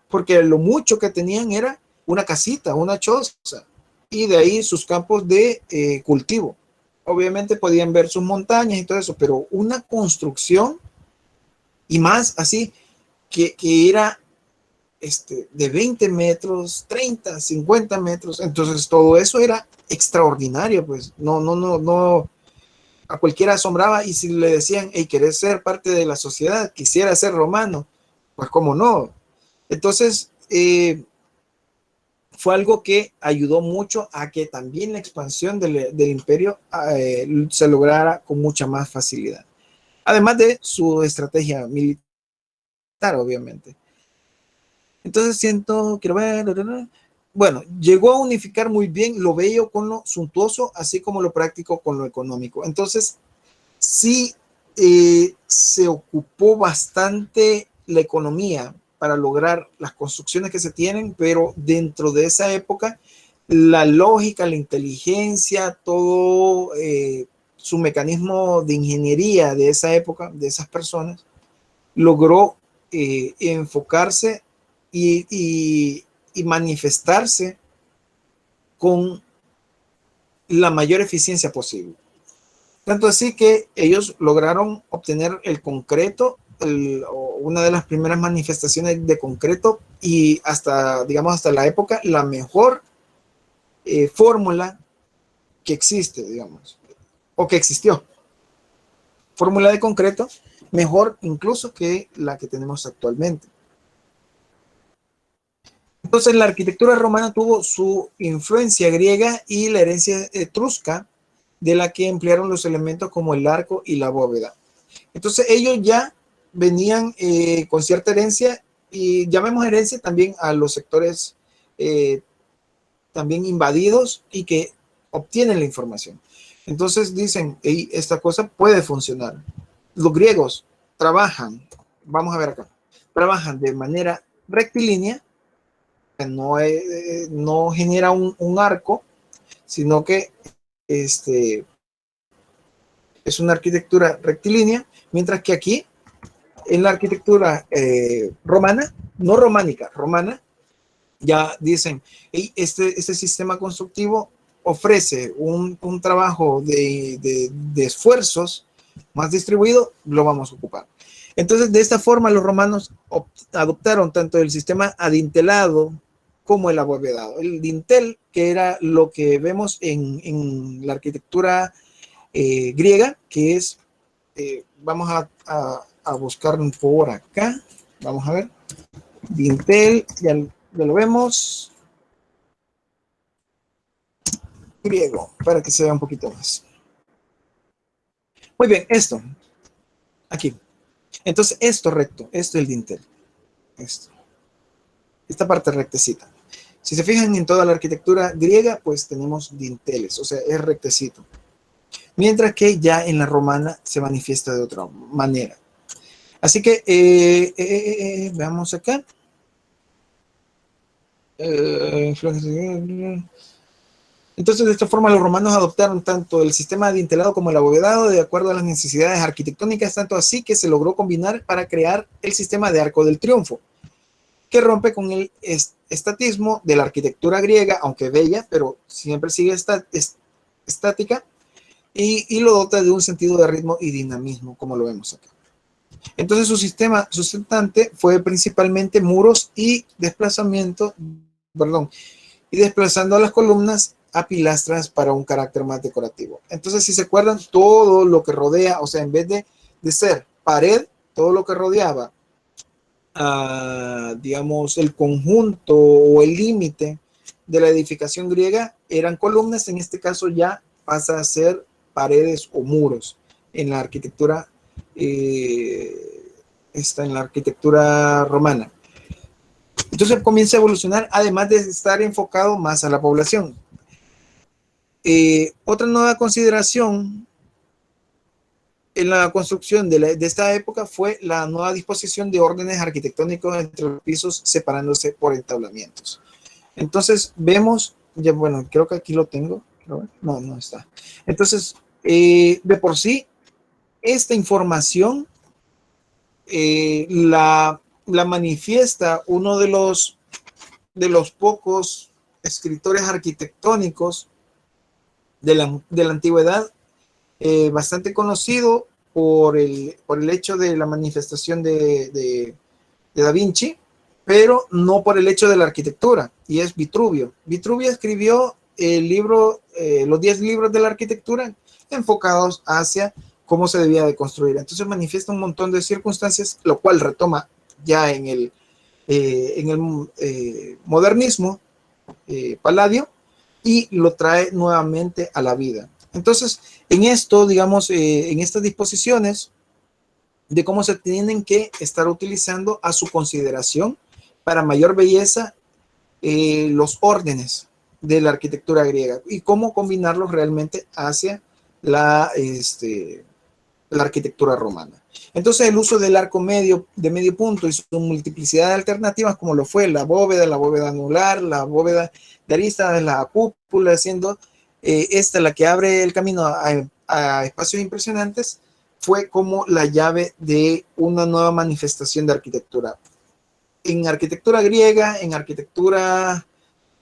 porque lo mucho que tenían era una casita, una choza, y de ahí sus campos de cultivo. Obviamente podían ver sus montañas y todo eso, pero una construcción, y más así, que era de 20 metros, 30, 50 metros, entonces todo eso era extraordinario, pues no, a cualquiera asombraba, y si le decían, hey, ¿querés ser parte de la sociedad? Quisiera ser romano, pues cómo no. Entonces fue algo que ayudó mucho a que también la expansión del imperio se lograra con mucha más facilidad. Además de su estrategia militar, obviamente. Entonces quiero ver, bueno, llegó a unificar muy bien lo bello con lo suntuoso, así como lo práctico con lo económico. Entonces, sí se ocupó bastante la economía para lograr las construcciones que se tienen, pero dentro de esa época, la lógica, la inteligencia, todo su mecanismo de ingeniería de esa época, de esas personas, logró enfocarse y manifestarse con la mayor eficiencia posible. Tanto así que ellos lograron obtener el concreto, una de las primeras manifestaciones de concreto, y hasta, digamos, hasta la época, la mejor fórmula que existe, digamos, o que existió. Fórmula de concreto mejor incluso que la que tenemos actualmente. Entonces la arquitectura romana tuvo su influencia griega y la herencia etrusca, de la que emplearon los elementos como el arco y la bóveda. Entonces ellos ya venían con cierta herencia, y llamemos herencia también a los sectores también invadidos y que obtienen la información. Entonces dicen, hey, esta cosa puede funcionar. Los griegos trabajan, vamos a ver acá, trabajan de manera rectilínea, no genera un arco, sino que es una arquitectura rectilínea, mientras que aquí, en la arquitectura romana, no románica, romana, ya dicen, hey, este sistema constructivo ofrece un trabajo de esfuerzos más distribuido, lo vamos a ocupar. Entonces, de esta forma, los romanos adoptaron tanto el sistema adintelado como el abovedado. El dintel, que era lo que vemos en la arquitectura griega, que es, vamos a buscar por acá, vamos a ver, dintel, ya lo vemos, griego, para que se vea un poquito más. Muy bien, esto, aquí. Entonces, esto recto, esto es el dintel. Esta parte rectecita. Si se fijan en toda la arquitectura griega, pues tenemos dinteles, o sea, es rectecito. Mientras que ya en la romana se manifiesta de otra manera. Así que veamos acá. Entonces, de esta forma, los romanos adoptaron tanto el sistema adintelado como el abovedado de acuerdo a las necesidades arquitectónicas, tanto así que se logró combinar para crear el sistema de arco del triunfo, que rompe con el estatismo de la arquitectura griega, aunque bella, pero siempre sigue estática, y lo dota de un sentido de ritmo y dinamismo, como lo vemos acá. Entonces, su sistema sustentante fue principalmente muros y desplazando a las columnas a pilastras para un carácter más decorativo. Entonces, si se acuerdan, todo lo que rodea, o sea, en vez de ser pared, todo lo que rodeaba, digamos, el conjunto o el límite de la edificación griega eran columnas. En este caso ya pasa a ser paredes o muros en la arquitectura romana. Entonces comienza a evolucionar, además de estar enfocado más a la población. Otra nueva consideración en la construcción de esta época fue la nueva disposición de órdenes arquitectónicos entre los pisos, separándose por entablamientos. Entonces vemos, ya, bueno, creo que aquí lo tengo, no está. Entonces, de por sí, esta información la manifiesta uno de los pocos escritores arquitectónicos de la antigüedad, bastante conocido por el hecho de la manifestación de Da Vinci, pero no por el hecho de la arquitectura, y es Vitruvio. Vitruvio escribió el libro, los 10 libros de la arquitectura, enfocados hacia cómo se debía de construir. Entonces manifiesta un montón de circunstancias, lo cual retoma ya en en el modernismo, Palladio, y lo trae nuevamente a la vida. Entonces, en esto, digamos, en estas disposiciones de cómo se tienen que estar utilizando a su consideración para mayor belleza los órdenes de la arquitectura griega y cómo combinarlos realmente hacia la arquitectura romana. Entonces, el uso del arco medio de medio punto y su multiplicidad de alternativas, como lo fue la bóveda anular, la bóveda de aristas, la cúpula, siendo esta la que abre el camino a espacios impresionantes, fue como la llave de una nueva manifestación de arquitectura. En arquitectura griega, en arquitectura,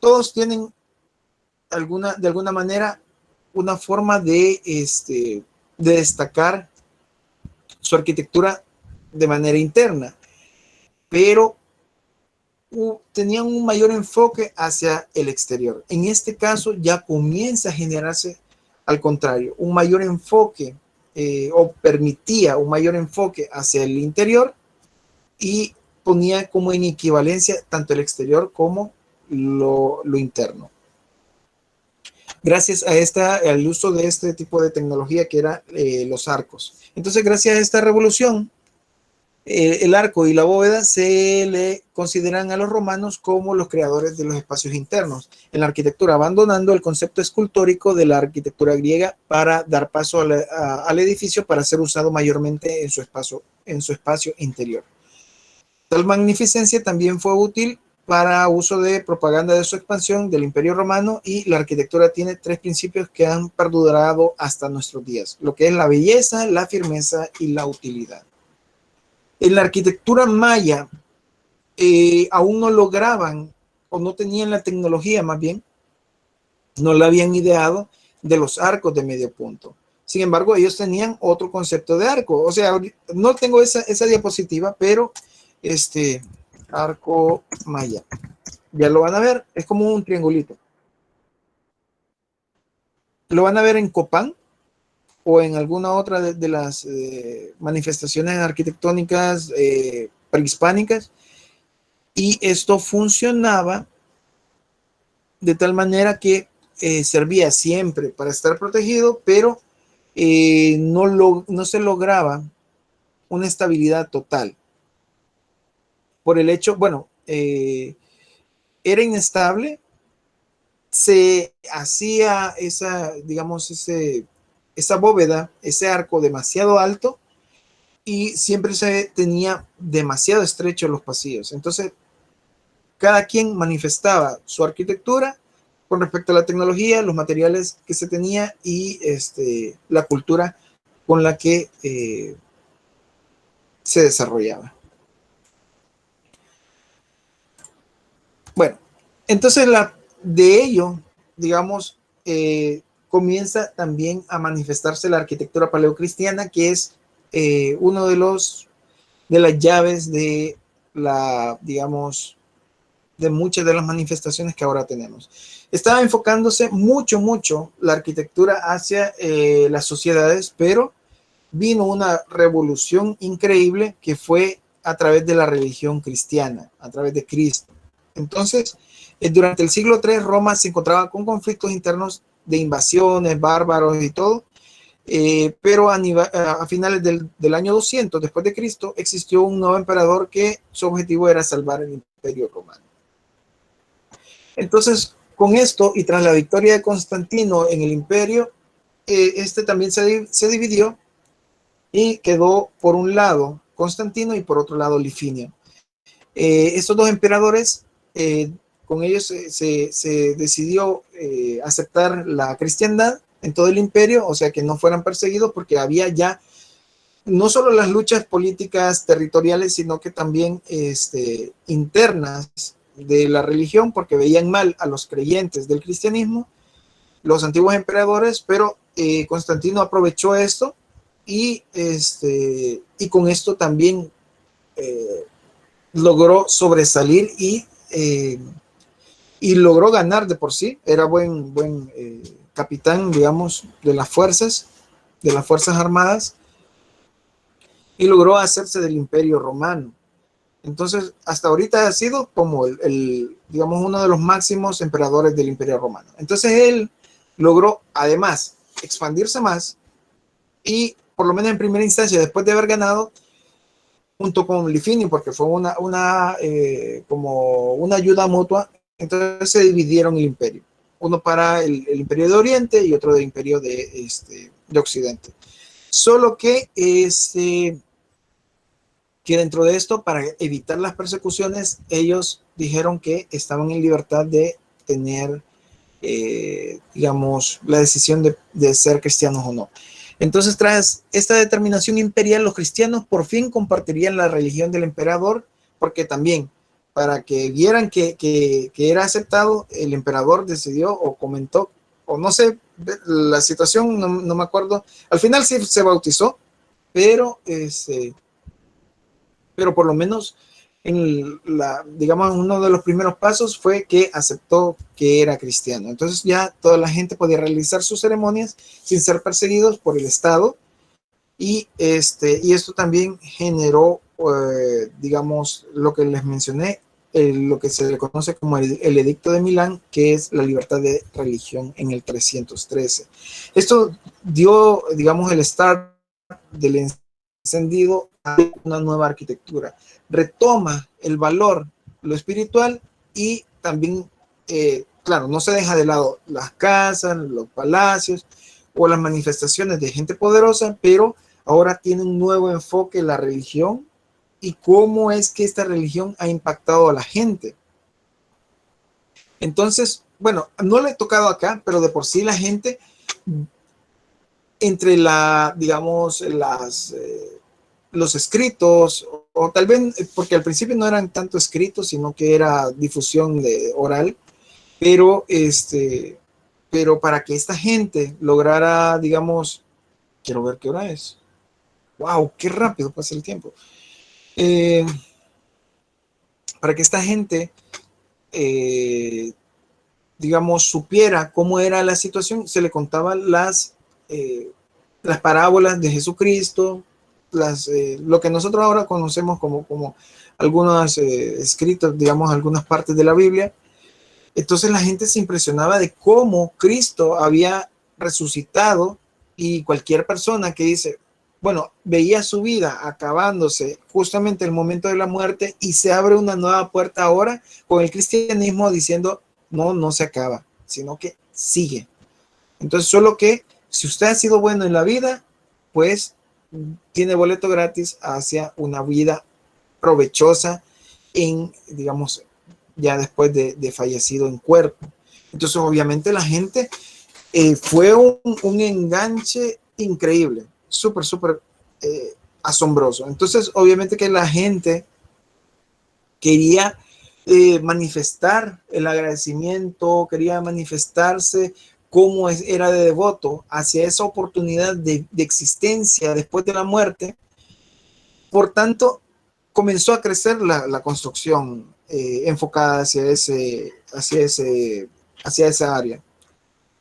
todos tienen de alguna manera una forma de destacar su arquitectura de manera interna, pero tenían un mayor enfoque hacia el exterior. En este caso ya comienza a generarse, al contrario, un mayor enfoque o permitía un mayor enfoque hacia el interior y ponía como en equivalencia tanto el exterior como lo interno. Gracias al uso de este tipo de tecnología que era los arcos. Entonces, gracias a esta revolución, el arco y la bóveda se le consideran a los romanos como los creadores de los espacios internos en la arquitectura, abandonando el concepto escultórico de la arquitectura griega para dar paso al edificio para ser usado mayormente en su espacio interior. Tal magnificencia también fue útil para uso de propaganda de su expansión del Imperio Romano, y la arquitectura tiene 3 principios que han perdurado hasta nuestros días, lo que es la belleza, la firmeza y la utilidad. En la arquitectura maya aún no lograban o no tenían la tecnología, más bien, no la habían ideado, de los arcos de medio punto. Sin embargo, ellos tenían otro concepto de arco. O sea, no tengo esa diapositiva, pero arco maya, ya lo van a ver, es como un triangulito. Lo van a ver en Copán o en alguna otra de las manifestaciones arquitectónicas prehispánicas, y esto funcionaba de tal manera que servía siempre para estar protegido, pero no se lograba una estabilidad total por el hecho, bueno, era inestable, se hacía esa bóveda, ese arco demasiado alto, y siempre se tenía demasiado estrecho los pasillos. Entonces, cada quien manifestaba su arquitectura con respecto a la tecnología, los materiales que se tenía y la cultura con la que se desarrollaba. Bueno, entonces de ello, digamos, comienza también a manifestarse la arquitectura paleocristiana, que es uno de las llaves de digamos, de muchas de las manifestaciones que ahora tenemos. Estaba enfocándose mucho la arquitectura hacia las sociedades, pero vino una revolución increíble que fue a través de la religión cristiana, a través de Cristo. Entonces, durante el siglo III, Roma se encontraba con conflictos internos de invasiones, bárbaros y todo, pero a finales del año 200 después de Cristo existió un nuevo emperador que su objetivo era salvar el Imperio Romano. Entonces, con esto y tras la victoria de Constantino en el imperio, también se dividió y quedó por un lado Constantino y por otro lado Lifinio. Estos dos emperadores, con ellos se decidió aceptar la cristiandad en todo el imperio, o sea que no fueran perseguidos, porque había ya no solo las luchas políticas territoriales, sino que también internas de la religión, porque veían mal a los creyentes del cristianismo, los antiguos emperadores, pero Constantino aprovechó esto y con esto también logró sobresalir y logró ganar de por sí. Era buen capitán, digamos, de las fuerzas armadas, y logró hacerse del Imperio Romano. Entonces, hasta ahorita ha sido como digamos, uno de los máximos emperadores del Imperio Romano. Entonces, él logró, además, expandirse más y, por lo menos en primera instancia, después de haber ganado, junto con Lifinio, porque fue como una ayuda mutua, entonces se dividieron el imperio. Uno para el Imperio de Oriente y otro del Imperio de Occidente. Solo que dentro de esto, para evitar las persecuciones, ellos dijeron que estaban en libertad de tener, digamos, la decisión de ser cristianos o no. Entonces, tras esta determinación imperial, los cristianos por fin compartirían la religión del emperador, porque también, para que vieran que era aceptado, el emperador decidió o comentó, o no sé, la situación, no me acuerdo, al final sí se bautizó, pero por lo menos digamos, uno de los primeros pasos fue que aceptó que era cristiano. Entonces ya toda la gente podía realizar sus ceremonias sin ser perseguidos por el Estado. Y esto también generó, digamos, lo que les mencioné, lo que se le conoce como el Edicto de Milán, que es la libertad de religión en el 313. Esto dio, digamos, el start del encendido a una nueva arquitectura. Retoma el valor, lo espiritual, y también, claro, no se deja de lado las casas, los palacios o las manifestaciones de gente poderosa, pero ahora tiene un nuevo enfoque en la religión y cómo es que esta religión ha impactado a la gente. Entonces, bueno, no le he tocado acá, pero de por sí la gente, entre digamos, los escritos, o tal vez, porque al principio no eran tanto escritos, sino que era difusión oral, pero para que esta gente lograra, digamos, quiero ver qué hora es. ¡Wow! ¡Qué rápido pasa el tiempo! Para que esta gente, digamos, supiera cómo era la situación, se le contaban las parábolas de Jesucristo, lo que nosotros ahora conocemos como algunos escritos, digamos, algunas partes de la Biblia. Entonces la gente se impresionaba de cómo Cristo había resucitado, y cualquier persona que dice, bueno, veía su vida acabándose justamente en el momento de la muerte y se abre una nueva puerta ahora con el cristianismo diciendo, no se acaba, sino que sigue. Entonces, solo que si usted ha sido bueno en la vida, pues tiene boleto gratis hacia una vida provechosa digamos, ya después de fallecido en cuerpo. Entonces, obviamente la gente fue un enganche increíble, súper asombroso. Entonces, obviamente que la gente quería manifestar el agradecimiento, quería manifestarse cómo era de devoto hacia esa oportunidad de existencia después de la muerte. Por tanto, comenzó a crecer la construcción enfocada hacia esa área.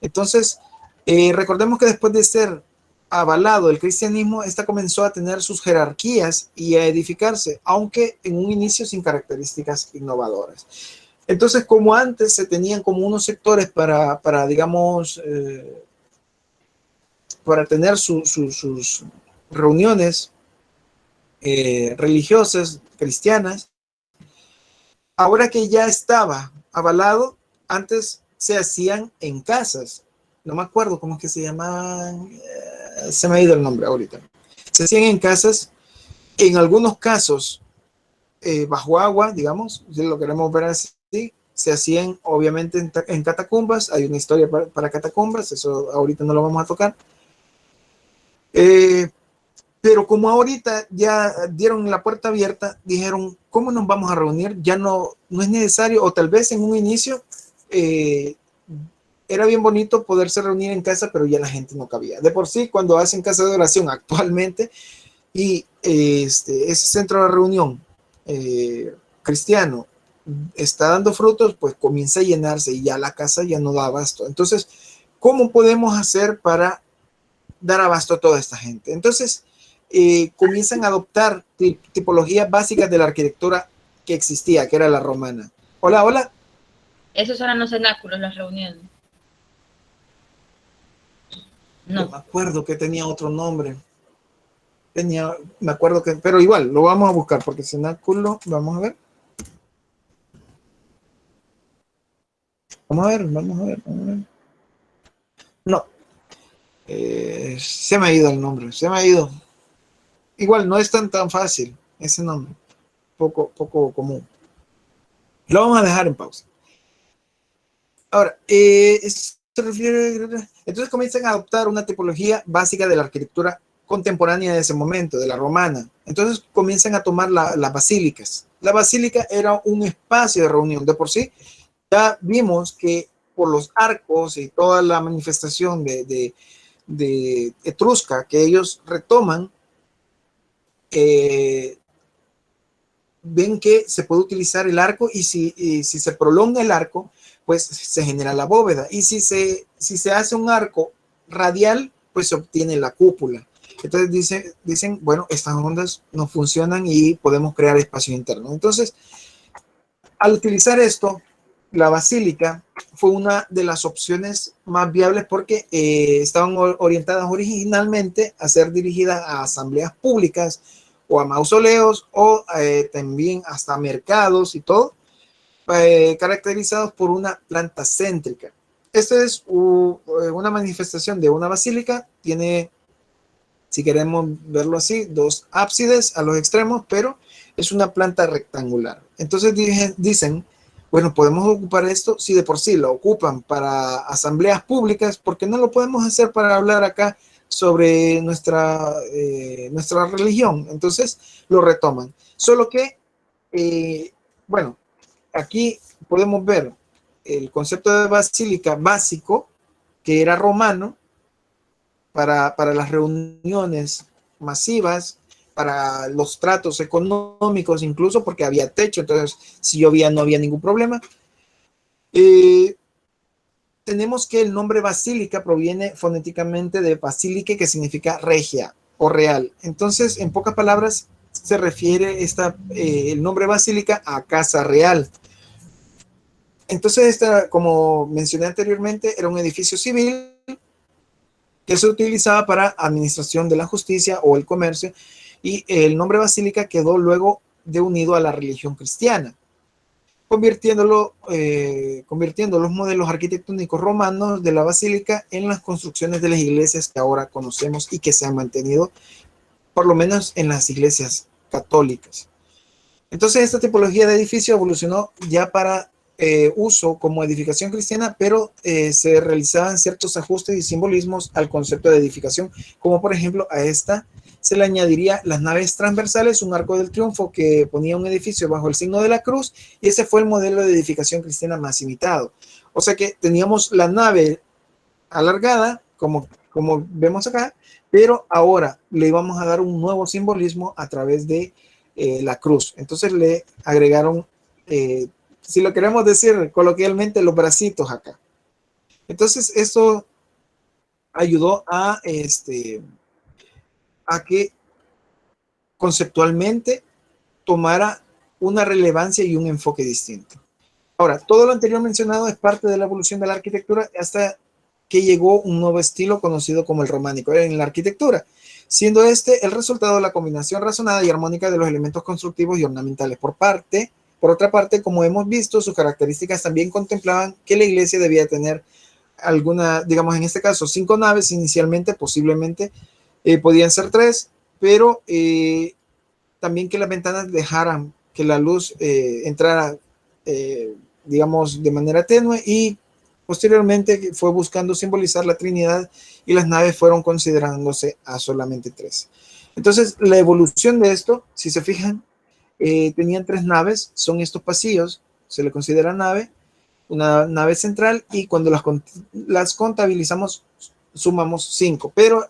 Entonces, recordemos que después de ser avalado el cristianismo, esta comenzó a tener sus jerarquías y a edificarse, aunque en un inicio sin características innovadoras. Entonces, como antes se tenían como unos sectores para digamos, para tener sus reuniones religiosas, cristianas, ahora que ya estaba avalado, antes se hacían en casas. No me acuerdo cómo es que se llamaban, se me ha ido el nombre ahorita. Se hacían en casas, en algunos casos bajo agua, digamos, si lo queremos ver así. Se hacían obviamente en catacumbas. Hay una historia para catacumbas, eso ahorita no lo vamos a tocar. Pero como ahorita ya dieron la puerta abierta, dijeron, ¿cómo nos vamos a reunir? Ya no es necesario, o tal vez en un inicio era bien bonito poderse reunir en casa, pero ya la gente no cabía. De por sí, cuando hacen casa de oración actualmente y ese centro de reunión cristiano está dando frutos, pues comienza a llenarse y ya la casa ya no da abasto. Entonces, ¿cómo podemos hacer para dar abasto a toda esta gente? Entonces, comienzan a adoptar tipologías básicas de la arquitectura que existía, que era la romana. Hola, hola. Esos eran los cenáculos, las reuniones. No No. me acuerdo que tenía otro nombre. Me acuerdo que, pero igual, lo vamos a buscar porque cenáculo, vamos a ver. Vamos a ver, vamos a ver, vamos a ver. No, se me ha ido el nombre, se me ha ido. Igual, no es tan fácil ese nombre, poco común. Lo vamos a dejar en pausa. Ahora, se refiere, entonces comienzan a adoptar una tipología básica de la arquitectura contemporánea de ese momento, de la romana. Entonces comienzan a tomar las basílicas. La basílica era un espacio de reunión de por sí. Ya vimos que por los arcos y toda la manifestación de etrusca que ellos retoman, ven que se puede utilizar el arco y si se prolonga el arco, pues se genera la bóveda. Y si se hace un arco radial, pues se obtiene la cúpula. Entonces dicen, bueno, estas ondas no funcionan y podemos crear espacio interno. Entonces, al utilizar esto, la basílica fue una de las opciones más viables porque estaban orientadas originalmente a ser dirigidas a asambleas públicas o a mausoleos o también hasta mercados y todo, caracterizados por una planta céntrica. Esta es una manifestación de una basílica. Tiene, si queremos verlo así, dos ábsides a los extremos, pero es una planta rectangular. Entonces dicen, bueno, podemos ocupar esto, si de por sí lo ocupan para asambleas públicas, ¿por qué no lo podemos hacer para hablar acá sobre nuestra religión? Entonces lo retoman. Solo que, bueno, aquí podemos ver el concepto de basílica básico, que era romano, para las reuniones masivas, para los tratos económicos, incluso porque había techo, entonces si llovía no había ningún problema. Tenemos que el nombre basílica proviene fonéticamente de basílique, que significa regia o real. Entonces, en pocas palabras, se refiere el nombre basílica a casa real. Entonces, como mencioné anteriormente, era un edificio civil que se utilizaba para administración de la justicia o el comercio, y el nombre basílica quedó luego de unido a la religión cristiana, convirtiendo los modelos arquitectónicos romanos de la basílica en las construcciones de las iglesias que ahora conocemos y que se han mantenido, por lo menos en las iglesias católicas. Entonces, esta tipología de edificio evolucionó ya para uso como edificación cristiana, pero se realizaban ciertos ajustes y simbolismos al concepto de edificación, como por ejemplo a esta se le añadiría las naves transversales, un arco del triunfo que ponía un edificio bajo el signo de la cruz, y ese fue el modelo de edificación cristiana más imitado. O sea que teníamos la nave alargada, como vemos acá, pero ahora le íbamos a dar un nuevo simbolismo a través de la cruz. Entonces le agregaron, si lo queremos decir coloquialmente, los bracitos acá. Entonces esto ayudó a que conceptualmente tomara una relevancia y un enfoque distinto. Ahora, todo lo anterior mencionado es parte de la evolución de la arquitectura hasta que llegó un nuevo estilo conocido como el románico en la arquitectura, siendo este el resultado de la combinación razonada y armónica de los elementos constructivos y ornamentales. Por otra parte, como hemos visto, sus características también contemplaban que la iglesia debía tener alguna, digamos en este caso, 5 naves inicialmente, posiblemente podían ser 3, pero también que las ventanas dejaran que la luz entrara, digamos, de manera tenue, y posteriormente fue buscando simbolizar la Trinidad y las naves fueron considerándose a solamente 3. Entonces, la evolución de esto, si se fijan, tenían 3 naves, son estos pasillos, se le considera nave, una nave central, y cuando las contabilizamos sumamos 5, pero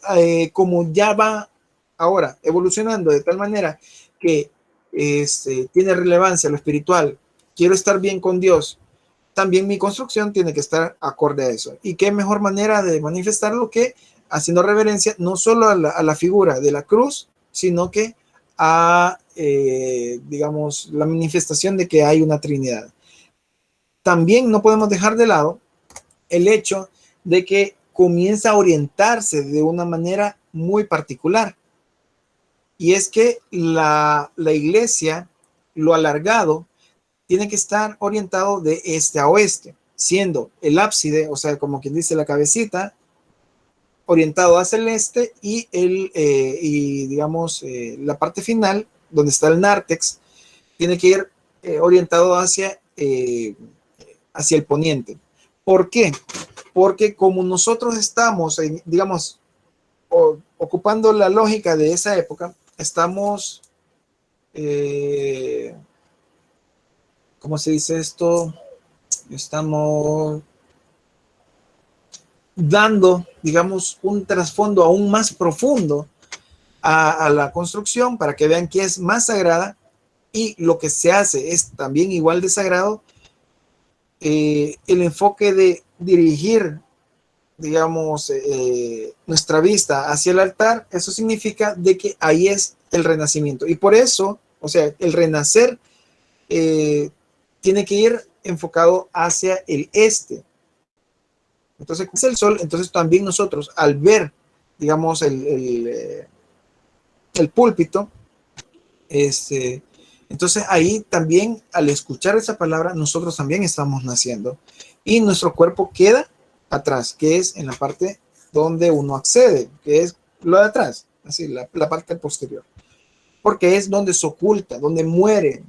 como ya va ahora evolucionando de tal manera que tiene relevancia lo espiritual, quiero estar bien con Dios, también mi construcción tiene que estar acorde a eso. Y qué mejor manera de manifestarlo que haciendo reverencia no solo a la figura de la cruz, sino que a digamos, la manifestación de que hay una Trinidad. También no podemos dejar de lado el hecho de que comienza a orientarse de una manera muy particular. Y es que la iglesia, lo alargado, tiene que estar orientado de este a oeste, siendo el ábside, o sea, como quien dice la cabecita, orientado hacia el este y digamos, la parte final, donde está el nártex, tiene que ir orientado hacia el poniente. ¿Por qué? Porque como nosotros estamos, digamos, ocupando la lógica de esa época, estamos, ¿cómo se dice esto? Estamos dando, digamos, un trasfondo aún más profundo a la construcción para que vean que es más sagrada y lo que se hace es también igual de sagrado. El enfoque de dirigir, digamos, nuestra vista hacia el altar, eso significa de que ahí es el renacimiento. Y por eso, o sea, el renacer tiene que ir enfocado hacia el este. Entonces, es el sol. Entonces también nosotros, al ver, digamos, el púlpito, entonces ahí también, al escuchar esa palabra, nosotros también estamos naciendo. Y nuestro cuerpo queda atrás, que es en la parte donde uno accede, que es lo de atrás, así, la parte posterior. Porque es donde se oculta, donde muere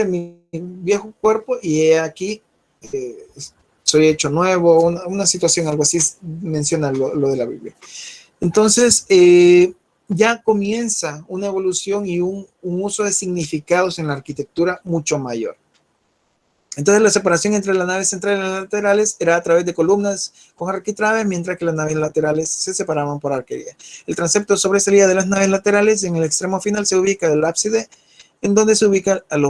mi viejo cuerpo y aquí soy hecho nuevo, una situación, algo así menciona lo de la Biblia. Entonces, ya comienza una evolución y un uso de significados en la arquitectura mucho mayor. Entonces, la separación entre las naves centrales y las laterales era a través de columnas con arquitraves, mientras que las naves laterales se separaban por arquería. El transepto sobresalía de las naves laterales. En el extremo final se ubica el ábside, en donde se ubica al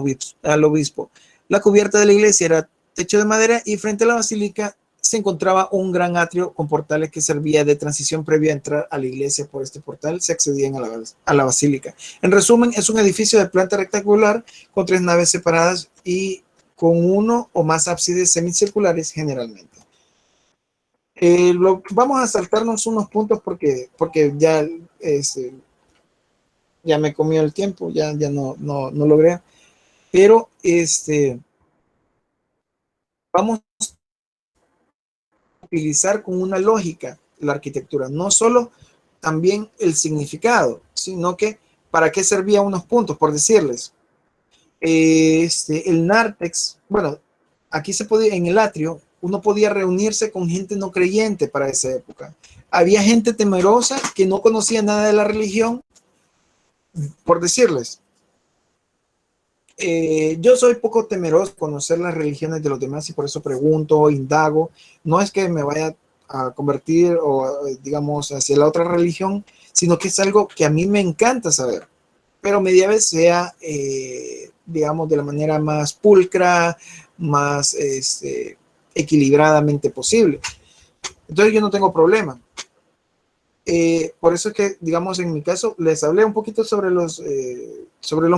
obispo. La cubierta de la iglesia era techo de madera y frente a la basílica se encontraba un gran atrio con portales que servía de transición previa a entrar a la iglesia. Por este portal se accedían a la basílica. En resumen, es un edificio de planta rectangular con 3 naves separadas y con uno o más ábsides semicirculares generalmente. Vamos a saltarnos unos puntos porque ya, ya me comió el tiempo, ya no logré. Pero vamos a utilizar con una lógica la arquitectura, no solo también el significado, sino que para qué servía unos puntos, por decirles. El nártex, bueno, aquí se podía, en el atrio, uno podía reunirse con gente no creyente para esa época. Había gente temerosa que no conocía nada de la religión, por decirles. Yo soy poco temeroso de conocer las religiones de los demás y por eso pregunto, indago. No es que me vaya a convertir o, digamos, hacia la otra religión, sino que es algo que a mí me encanta saber, pero media vez sea, digamos, de la manera más pulcra, más equilibradamente posible. Entonces yo no tengo problema. Por eso es que, digamos, en mi caso, les hablé un poquito sobre los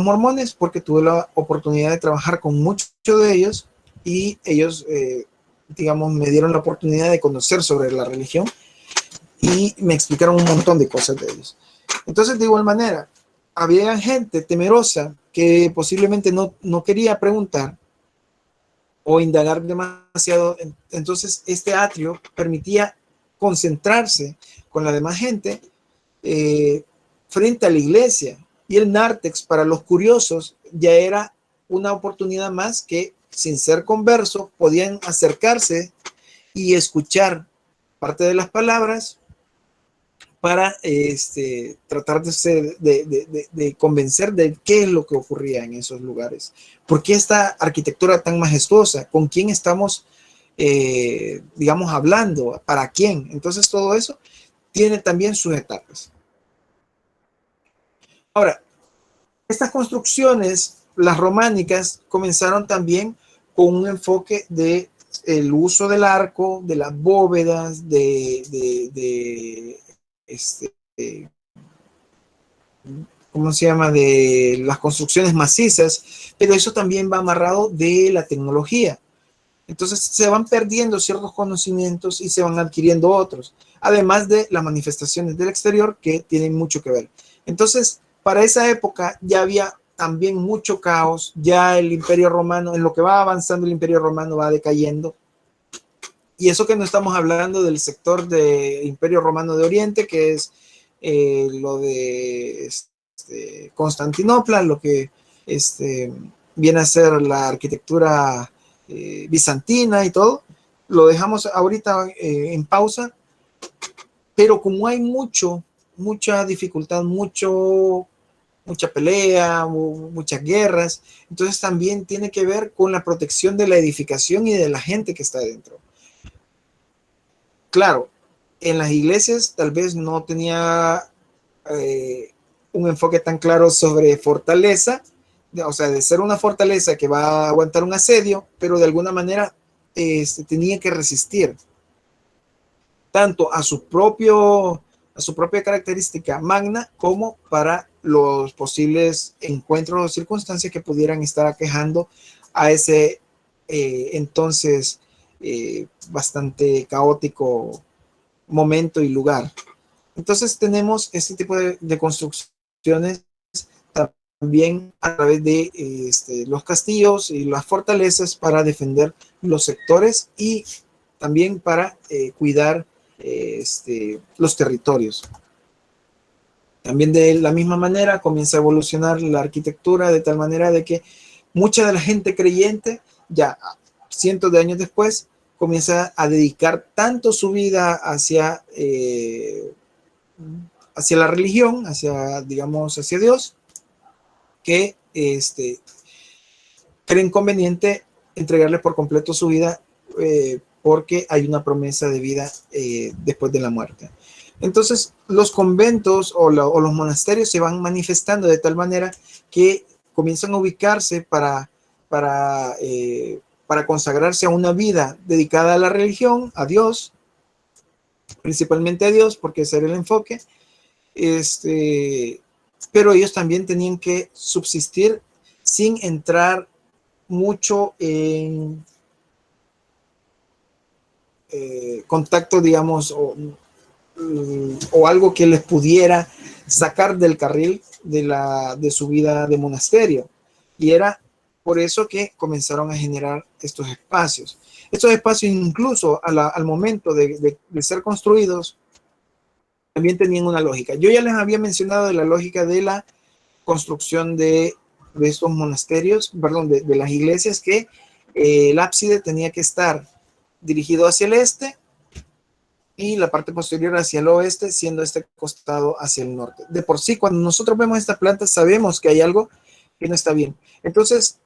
mormones, porque tuve la oportunidad de trabajar con muchos de ellos y ellos, digamos, me dieron la oportunidad de conocer sobre la religión y me explicaron un montón de cosas de ellos. Entonces, de igual manera, había gente temerosa que posiblemente no quería preguntar o indagar demasiado. Entonces, este atrio permitía concentrarse con la demás gente frente a la iglesia. Y el nártex, para los curiosos, ya era una oportunidad más que, sin ser converso, podían acercarse y escuchar parte de las palabras para tratar de convencer de qué es lo que ocurría en esos lugares. ¿Por qué esta arquitectura tan majestuosa? ¿Con quién estamos, digamos, hablando? ¿Para quién? Entonces todo eso tiene también sus etapas. Ahora, estas construcciones, las románicas, comenzaron también con un enfoque de el uso del arco, de las bóvedas, ¿cómo se llama?, de las construcciones macizas, pero eso también va amarrado de la tecnología. Entonces se van perdiendo ciertos conocimientos y se van adquiriendo otros, además de las manifestaciones del exterior que tienen mucho que ver. Entonces, para esa época ya había también mucho caos, ya el Imperio Romano, en lo que va avanzando el Imperio Romano va decayendo. Y eso que no estamos hablando del sector del Imperio Romano de Oriente, que es lo de Constantinopla, lo que viene a ser la arquitectura bizantina y todo, lo dejamos ahorita en pausa, pero como hay mucha dificultad, mucha pelea, muchas guerras, entonces también tiene que ver con la protección de la edificación y de la gente que está dentro. Claro, en las iglesias tal vez no tenía un enfoque tan claro sobre fortaleza, o sea, de ser una fortaleza que va a aguantar un asedio, pero de alguna manera tenía que resistir tanto a su propia característica magna como para los posibles encuentros o circunstancias que pudieran estar aquejando a ese entonces bastante caótico momento y lugar. Entonces tenemos este tipo de construcciones también a través de los castillos y las fortalezas para defender los sectores y también para cuidar los territorios. También de la misma manera comienza a evolucionar la arquitectura de tal manera de que mucha de la gente creyente ya cientos de años después comienza a dedicar tanto su vida hacia la religión, digamos, hacia Dios, que creen conveniente entregarle por completo su vida porque hay una promesa de vida después de la muerte. Entonces, los conventos o los monasterios se van manifestando de tal manera que comienzan a ubicarse para consagrarse a una vida dedicada a la religión, a Dios, principalmente a Dios, porque ese era el enfoque. Pero ellos también tenían que subsistir sin entrar mucho en contacto, digamos, o algo que les pudiera sacar del carril de su vida de monasterio. Y era por eso que comenzaron a generar estos espacios. Estos espacios incluso al momento de ser construidos también tenían una lógica. Yo ya les había mencionado de la lógica de la construcción de estos monasterios, perdón, de las iglesias, que el ábside tenía que estar dirigido hacia el este y la parte posterior hacia el oeste, siendo este costado hacia el norte. De por sí, cuando nosotros vemos esta planta, sabemos que hay algo que no está bien. Entonces,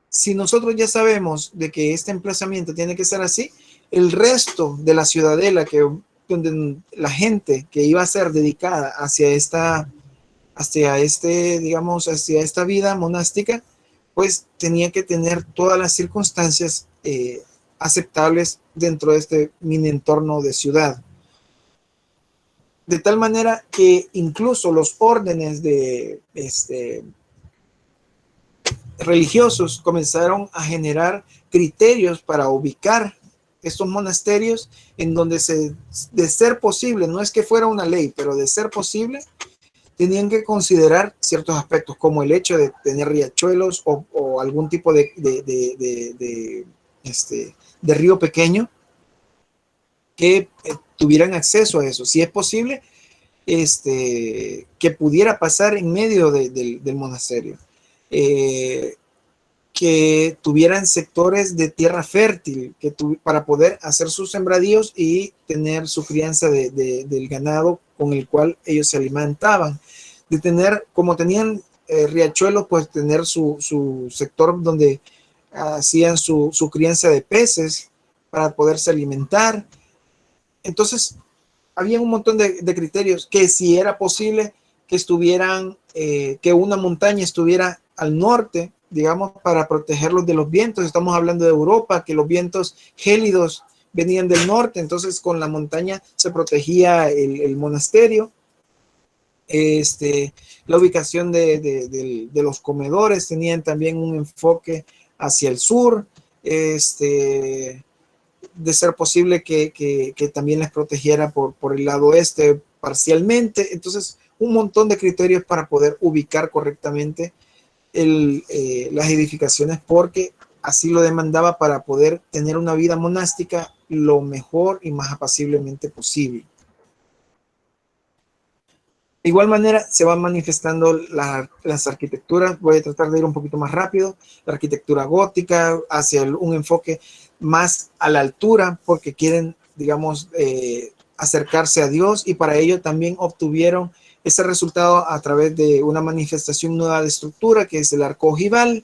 si nosotros ya sabemos de que este emplazamiento tiene que ser así, el resto de la ciudadela, donde la gente que iba a ser dedicada hacia esta vida monástica, pues tenía que tener todas las circunstancias aceptables dentro de este mini entorno de ciudad. De tal manera que incluso los órdenes religiosos comenzaron a generar criterios para ubicar estos monasterios en donde de ser posible, no es que fuera una ley, pero de ser posible, tenían que considerar ciertos aspectos, como el hecho de tener riachuelos o algún tipo de río pequeño que tuvieran acceso a eso. Si es posible, que pudiera pasar en medio del monasterio. Que tuvieran sectores de tierra fértil para poder hacer sus sembradíos y tener su crianza del ganado con el cual ellos se alimentaban. De tener, como tenían riachuelos, pues tener su sector donde hacían su crianza de peces para poderse alimentar. Entonces, había un montón de criterios que si era posible que estuvieran, que una montaña estuviera al norte, digamos, para protegerlos de los vientos. Estamos hablando de Europa, que los vientos gélidos venían del norte, entonces con la montaña se protegía el monasterio. La ubicación de los comedores tenían también un enfoque hacia el sur, de ser posible que también les protegiera por el lado este parcialmente. Entonces, un montón de criterios para poder ubicar correctamente las edificaciones, porque así lo demandaba para poder tener una vida monástica lo mejor y más apaciblemente posible. De igual manera se van manifestando las arquitecturas. Voy a tratar de ir un poquito más rápido. La arquitectura gótica hacia un enfoque más a la altura, porque quieren, digamos, acercarse a Dios, y para ello también obtuvieron ese resultado a través de una manifestación nueva de estructura, que es el arco ojival.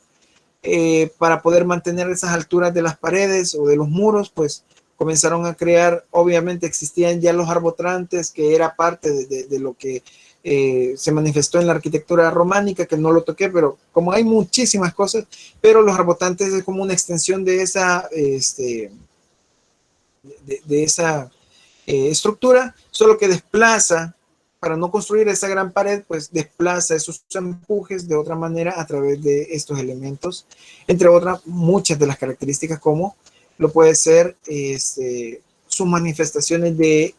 Para poder mantener esas alturas de las paredes o de los muros, pues comenzaron a crear, obviamente existían ya los arbotrantes, que era parte de lo que se manifestó en la arquitectura románica, que no lo toqué, pero como hay muchísimas cosas, pero los arbotrantes es como una extensión de esa, esa estructura, solo que desplaza, para no construir esa gran pared, pues desplaza esos empujes de otra manera a través de estos elementos, entre otras muchas de las características, como lo puede ser sus manifestaciones de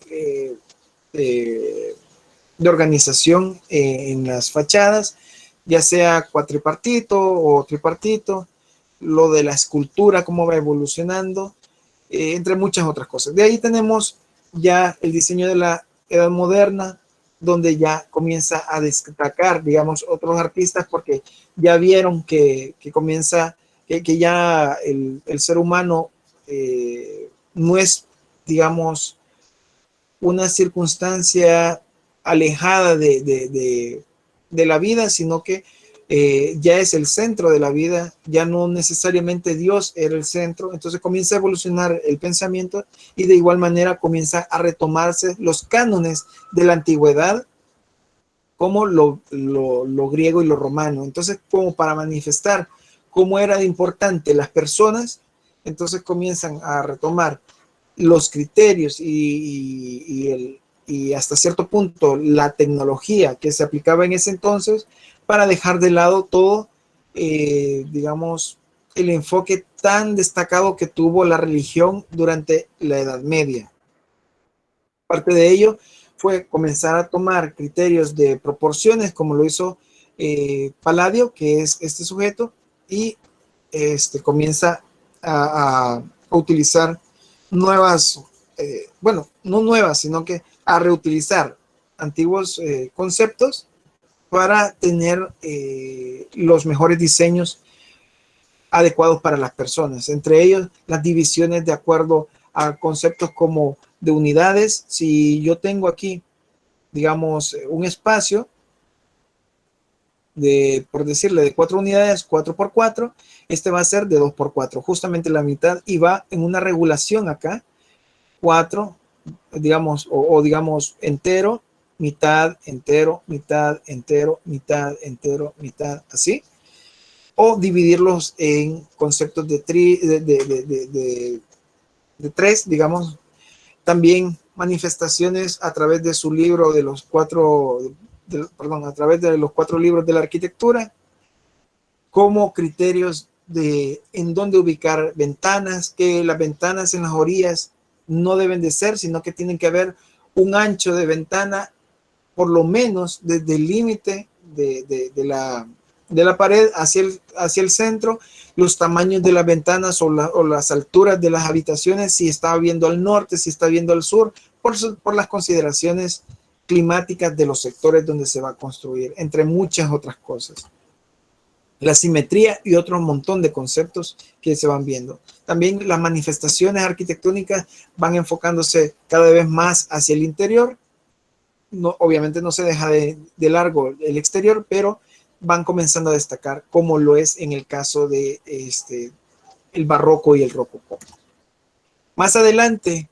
organización en las fachadas, ya sea cuatripartito o tripartito, lo de la escultura, cómo va evolucionando, entre muchas otras cosas. De ahí tenemos ya el diseño de la Edad Moderna, donde ya comienza a destacar, digamos, otros artistas, porque ya vieron que comienza, que ya el ser humano no es, digamos, una circunstancia alejada de la vida, sino que ya es el centro de la vida, ya no necesariamente Dios era el centro. Entonces comienza a evolucionar el pensamiento, y de igual manera comienza a retomarse los cánones de la antigüedad, como lo griego y lo romano. Entonces, como para manifestar cómo era de importante las personas, entonces comienzan a retomar los criterios y hasta cierto punto la tecnología que se aplicaba en ese entonces, para dejar de lado todo, digamos, el enfoque tan destacado que tuvo la religión durante la Edad Media. Parte de ello fue comenzar a tomar criterios de proporciones, como lo hizo Palladio, que es este sujeto, y comienza a utilizar nuevas, bueno, no nuevas, sino que a reutilizar antiguos conceptos para tener los mejores diseños adecuados para las personas. Entre ellos, las divisiones de acuerdo a conceptos como de unidades. Si yo tengo aquí, digamos, un espacio por decirle, de 4 unidades, 4 por 4, este va a ser de 2 por 4, justamente la mitad, y va en una regulación acá, 4, digamos, o digamos entero, mitad, entero, mitad, entero, mitad, entero, mitad, así. O dividirlos en conceptos de 3, digamos. También manifestaciones a través de su libro de los 4, a través de los 4 libros de la arquitectura, como criterios de en dónde ubicar ventanas, que las ventanas en las orillas no deben de ser, sino que tienen que haber un ancho de ventana, por lo menos desde el límite de la pared hacia el centro, los tamaños de las ventanas o las alturas de las habitaciones, si está viendo al norte, si está viendo al sur, por las consideraciones climáticas de los sectores donde se va a construir, entre muchas otras cosas. La simetría y otro montón de conceptos que se van viendo. También las manifestaciones arquitectónicas van enfocándose cada vez más hacia el interior. No, obviamente no se deja de largo el exterior, pero van comenzando a destacar, como lo es en el caso de el barroco y el rococó. Más adelante,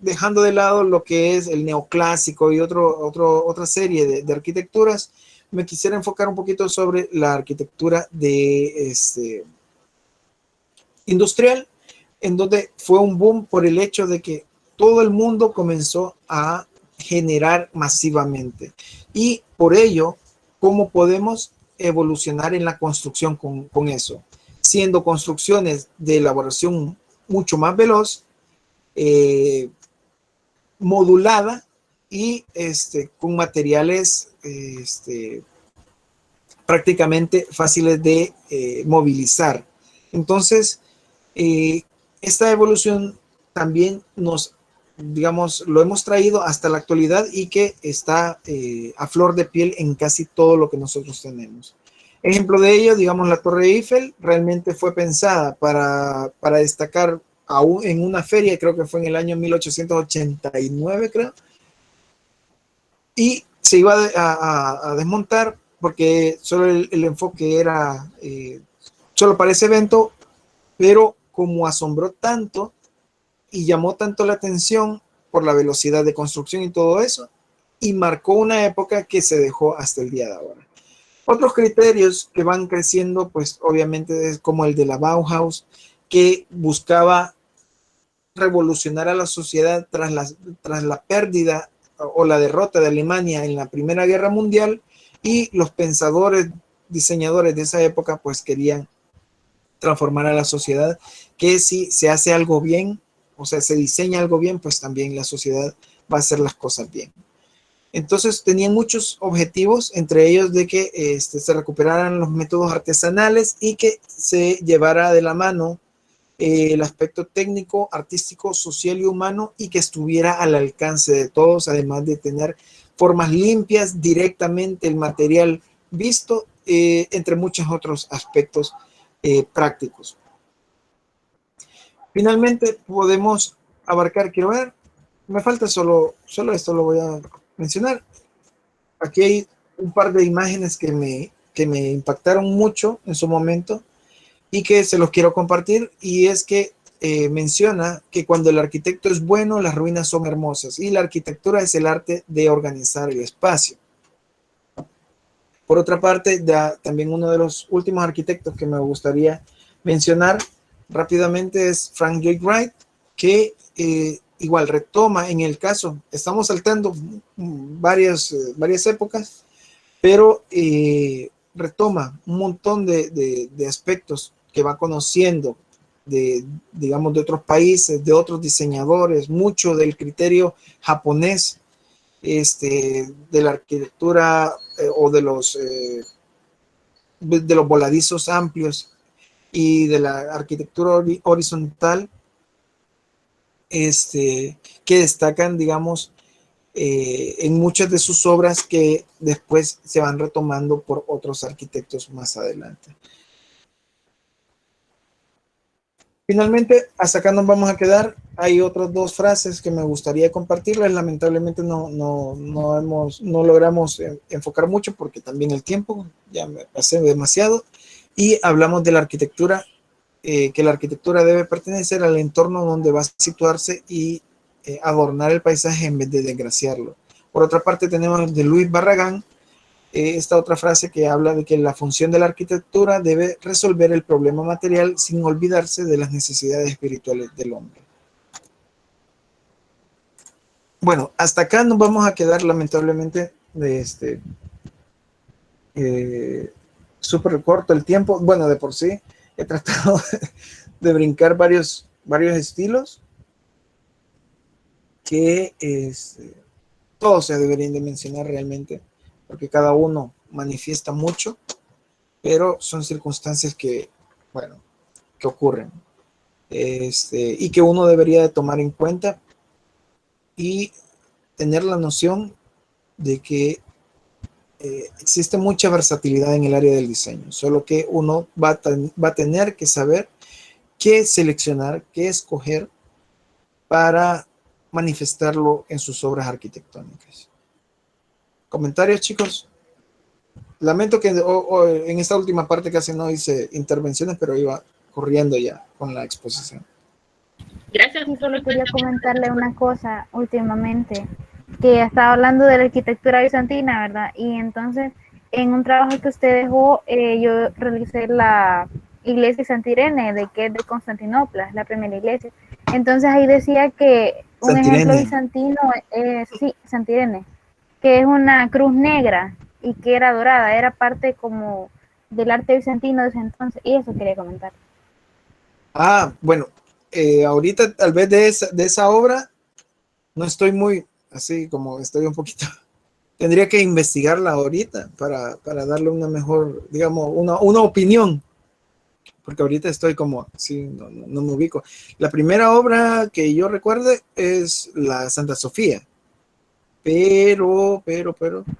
dejando de lado lo que es el neoclásico y otra serie de arquitecturas, me quisiera enfocar un poquito sobre la arquitectura industrial, en donde fue un boom por el hecho de que todo el mundo comenzó a generar masivamente. Y por ello, ¿cómo podemos evolucionar en la construcción con eso? Siendo construcciones de elaboración mucho más veloz, modulada y con materiales prácticamente fáciles de movilizar. Entonces, esta evolución también digamos, lo hemos traído hasta la actualidad y que está a flor de piel en casi todo lo que nosotros tenemos. Ejemplo de ello, digamos, la Torre Eiffel realmente fue pensada para destacar aún en una feria, creo que fue en el año 1889, creo, y se iba a desmontar porque solo el enfoque era solo para ese evento, pero como asombró tanto y llamó tanto la atención por la velocidad de construcción y todo eso, y marcó una época que se dejó hasta el día de ahora. Otros criterios que van creciendo, pues obviamente es como el de la Bauhaus, que buscaba revolucionar a la sociedad tras la pérdida o la derrota de Alemania en la Primera Guerra Mundial, y los pensadores, diseñadores de esa época, pues querían transformar a la sociedad, que si se hace algo bien, o sea, se diseña algo bien, pues también la sociedad va a hacer las cosas bien. Entonces tenían muchos objetivos, entre ellos de que se recuperaran los métodos artesanales y que se llevara de la mano el aspecto técnico, artístico, social y humano, y que estuviera al alcance de todos, además de tener formas limpias, directamente el material visto, entre muchos otros aspectos prácticos. Finalmente podemos abarcar, quiero ver, me falta solo esto, lo voy a mencionar. Aquí hay un par de imágenes que me impactaron mucho en su momento y que se los quiero compartir, y es que menciona que cuando el arquitecto es bueno, las ruinas son hermosas, y la arquitectura es el arte de organizar el espacio. Por otra parte, también uno de los últimos arquitectos que me gustaría mencionar rápidamente es Frank Lloyd Wright, que igual retoma en el caso, estamos saltando varias épocas, pero retoma un montón de aspectos que va conociendo digamos, de otros países, de otros diseñadores, mucho del criterio japonés, de la arquitectura o de los voladizos amplios y de la arquitectura horizontal, que destacan, digamos, en muchas de sus obras que después se van retomando por otros arquitectos más adelante. Finalmente, hasta acá nos vamos a quedar. Hay otras dos frases que me gustaría compartirles. Lamentablemente no logramos enfocar mucho porque también el tiempo ya me pasé demasiado. Y hablamos de la arquitectura, que la arquitectura debe pertenecer al entorno donde va a situarse y adornar el paisaje en vez de desgraciarlo. Por otra parte, tenemos de Luis Barragán esta otra frase que habla de que la función de la arquitectura debe resolver el problema material sin olvidarse de las necesidades espirituales del hombre. Bueno, hasta acá nos vamos a quedar lamentablemente de súper corto el tiempo. Bueno, de por sí he tratado de brincar varios estilos que todos se deberían de mencionar realmente, porque cada uno manifiesta mucho, pero son circunstancias que, bueno, que ocurren, y que uno debería de tomar en cuenta y tener la noción de que existe mucha versatilidad en el área del diseño, solo que uno va a tener que saber qué seleccionar, qué escoger para manifestarlo en sus obras arquitectónicas. ¿Comentarios, chicos? Lamento que en esta última parte casi no hice intervenciones, pero iba corriendo ya con la exposición. Gracias. Sí, solo quería comentarle una cosa últimamente, que estaba hablando de la arquitectura bizantina, ¿verdad? Y entonces, en un trabajo que usted dejó, yo realicé iglesia de Santa Irene, de que es de Constantinopla, la primera iglesia. Entonces ahí decía que un ejemplo bizantino es, sí, Santa Irene, que es una cruz negra y que era dorada, era parte como del arte bizantino de ese entonces, y eso quería comentar. Bueno, ahorita tal vez de esa obra no estoy muy, así como estoy un poquito, tendría que investigarla ahorita para darle una mejor, digamos, una opinión, porque ahorita estoy como, sí, no me ubico. La primera obra que yo recuerde es la Santa Sofía, pero.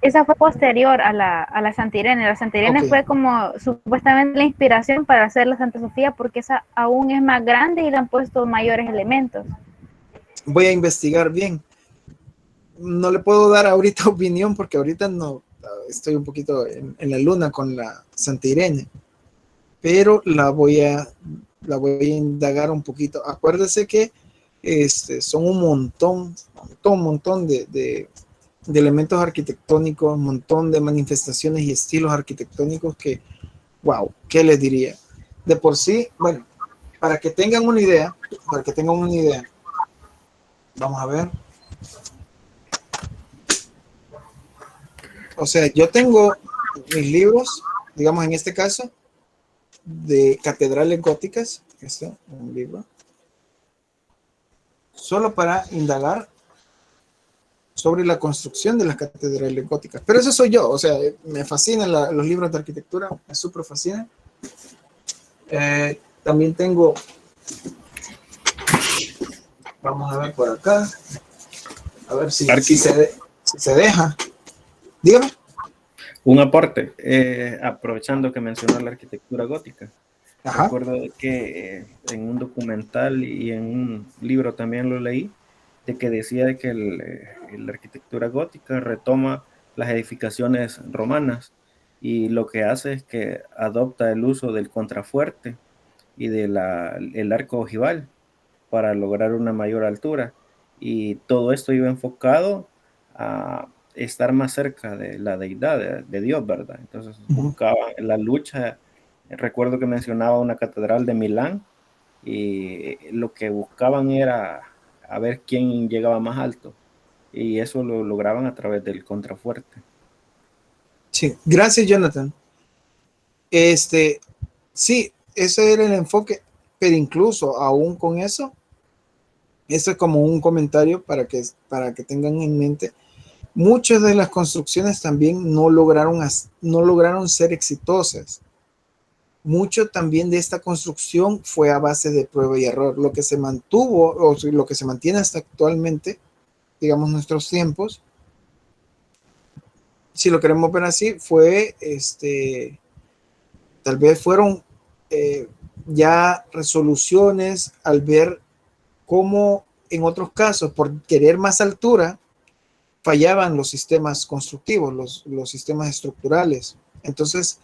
Esa fue posterior a la Santa Irene. La Santa Irene fue como supuestamente la inspiración para hacer la Santa Sofía, porque esa aún es más grande y le han puesto mayores elementos. Voy a investigar bien. No le puedo dar ahorita opinión porque ahorita no, estoy un poquito en la luna con la Santa Irene, pero la voy a indagar un poquito. Acuérdese que son un montón de elementos arquitectónicos, un montón de manifestaciones y estilos arquitectónicos que, wow, ¿qué les diría? De por sí, bueno, para que tengan una idea, vamos a ver. O sea, yo tengo mis libros, digamos en este caso, de catedrales góticas, un libro, solo para indagar sobre la construcción de las catedrales góticas. Pero eso soy yo, o sea, me fascinan los libros de arquitectura, me súper fascinan. También tengo, vamos a ver por acá, a ver si se deja. Dígame. Un aporte, aprovechando que mencionó la arquitectura gótica. Ajá. Recuerdo que en un documental y en un libro también lo leí, de que decía que la arquitectura gótica retoma las edificaciones romanas y lo que hace es que adopta el uso del contrafuerte y el arco ojival para lograr una mayor altura, y todo esto iba enfocado a estar más cerca de la deidad de Dios, ¿verdad? Entonces buscaban la lucha. Recuerdo que mencionaba una catedral de Milán y lo que buscaban era a ver quién llegaba más alto, y eso lo lograban a través del contrafuerte. Sí, gracias, Jonathan. Sí, ese era el enfoque, pero incluso aún con eso, esto es como un comentario para que tengan en mente, muchas de las construcciones también no lograron ser exitosas. Mucho también de esta construcción fue a base de prueba y error. Lo que se mantuvo, o lo que se mantiene hasta actualmente, digamos nuestros tiempos, si lo queremos ver así, fue tal vez fueron ya resoluciones al ver cómo en otros casos, por querer más altura, fallaban los sistemas constructivos, los sistemas estructurales. Entonces,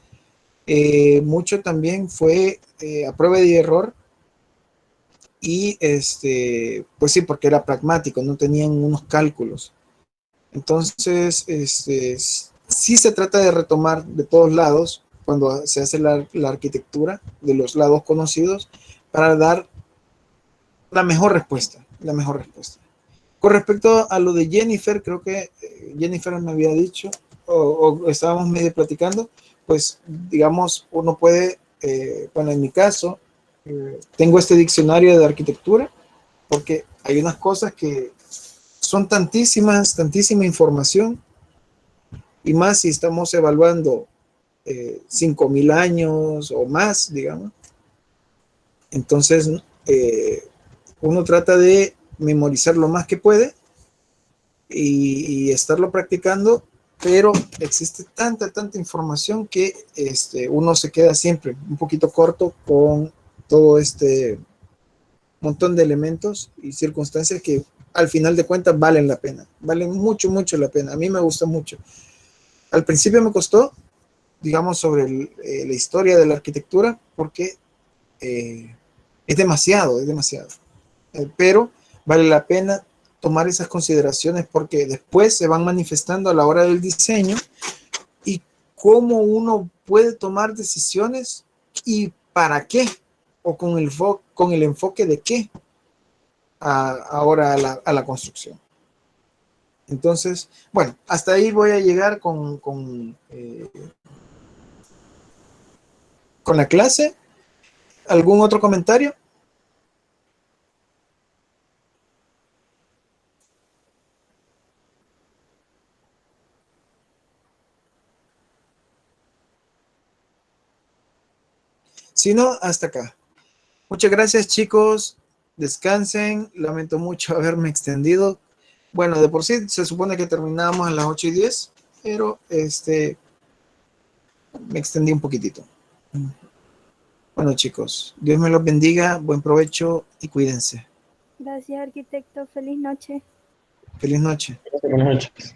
mucho también fue a prueba y error, y pues sí, porque era pragmático, no tenían unos cálculos. Entonces, sí se trata de retomar de todos lados cuando se hace la arquitectura, de los lados conocidos, para dar la mejor respuesta. Con respecto a lo de Jennifer, creo que Jennifer me había dicho, o estábamos medio platicando, pues digamos, uno puede, bueno, en mi caso, tengo este diccionario de arquitectura, porque hay unas cosas que son tantísima información, y más si estamos evaluando 5.000 años o más, digamos. Entonces, uno trata de memorizar lo más que puede y estarlo practicando, pero existe tanta información que uno se queda siempre un poquito corto con todo este montón de elementos y circunstancias que al final de cuentas valen la pena, valen mucho la pena. A mí me gusta mucho. Al principio me costó, digamos, sobre la historia de la arquitectura, porque es demasiado, pero vale la pena tomar esas consideraciones, porque después se van manifestando a la hora del diseño y cómo uno puede tomar decisiones y ¿para qué? O con el enfoque de qué ahora a la construcción. Entonces, bueno, hasta ahí voy a llegar con la clase. ¿Algún otro comentario? Si no, hasta acá. Muchas gracias, chicos. Descansen. Lamento mucho haberme extendido. Bueno, de por sí se supone que terminábamos a las 8:10, pero me extendí un poquitito. Bueno, chicos, Dios me los bendiga. Buen provecho y cuídense. Gracias, arquitecto. Feliz noche. Feliz noche. Buenas noches.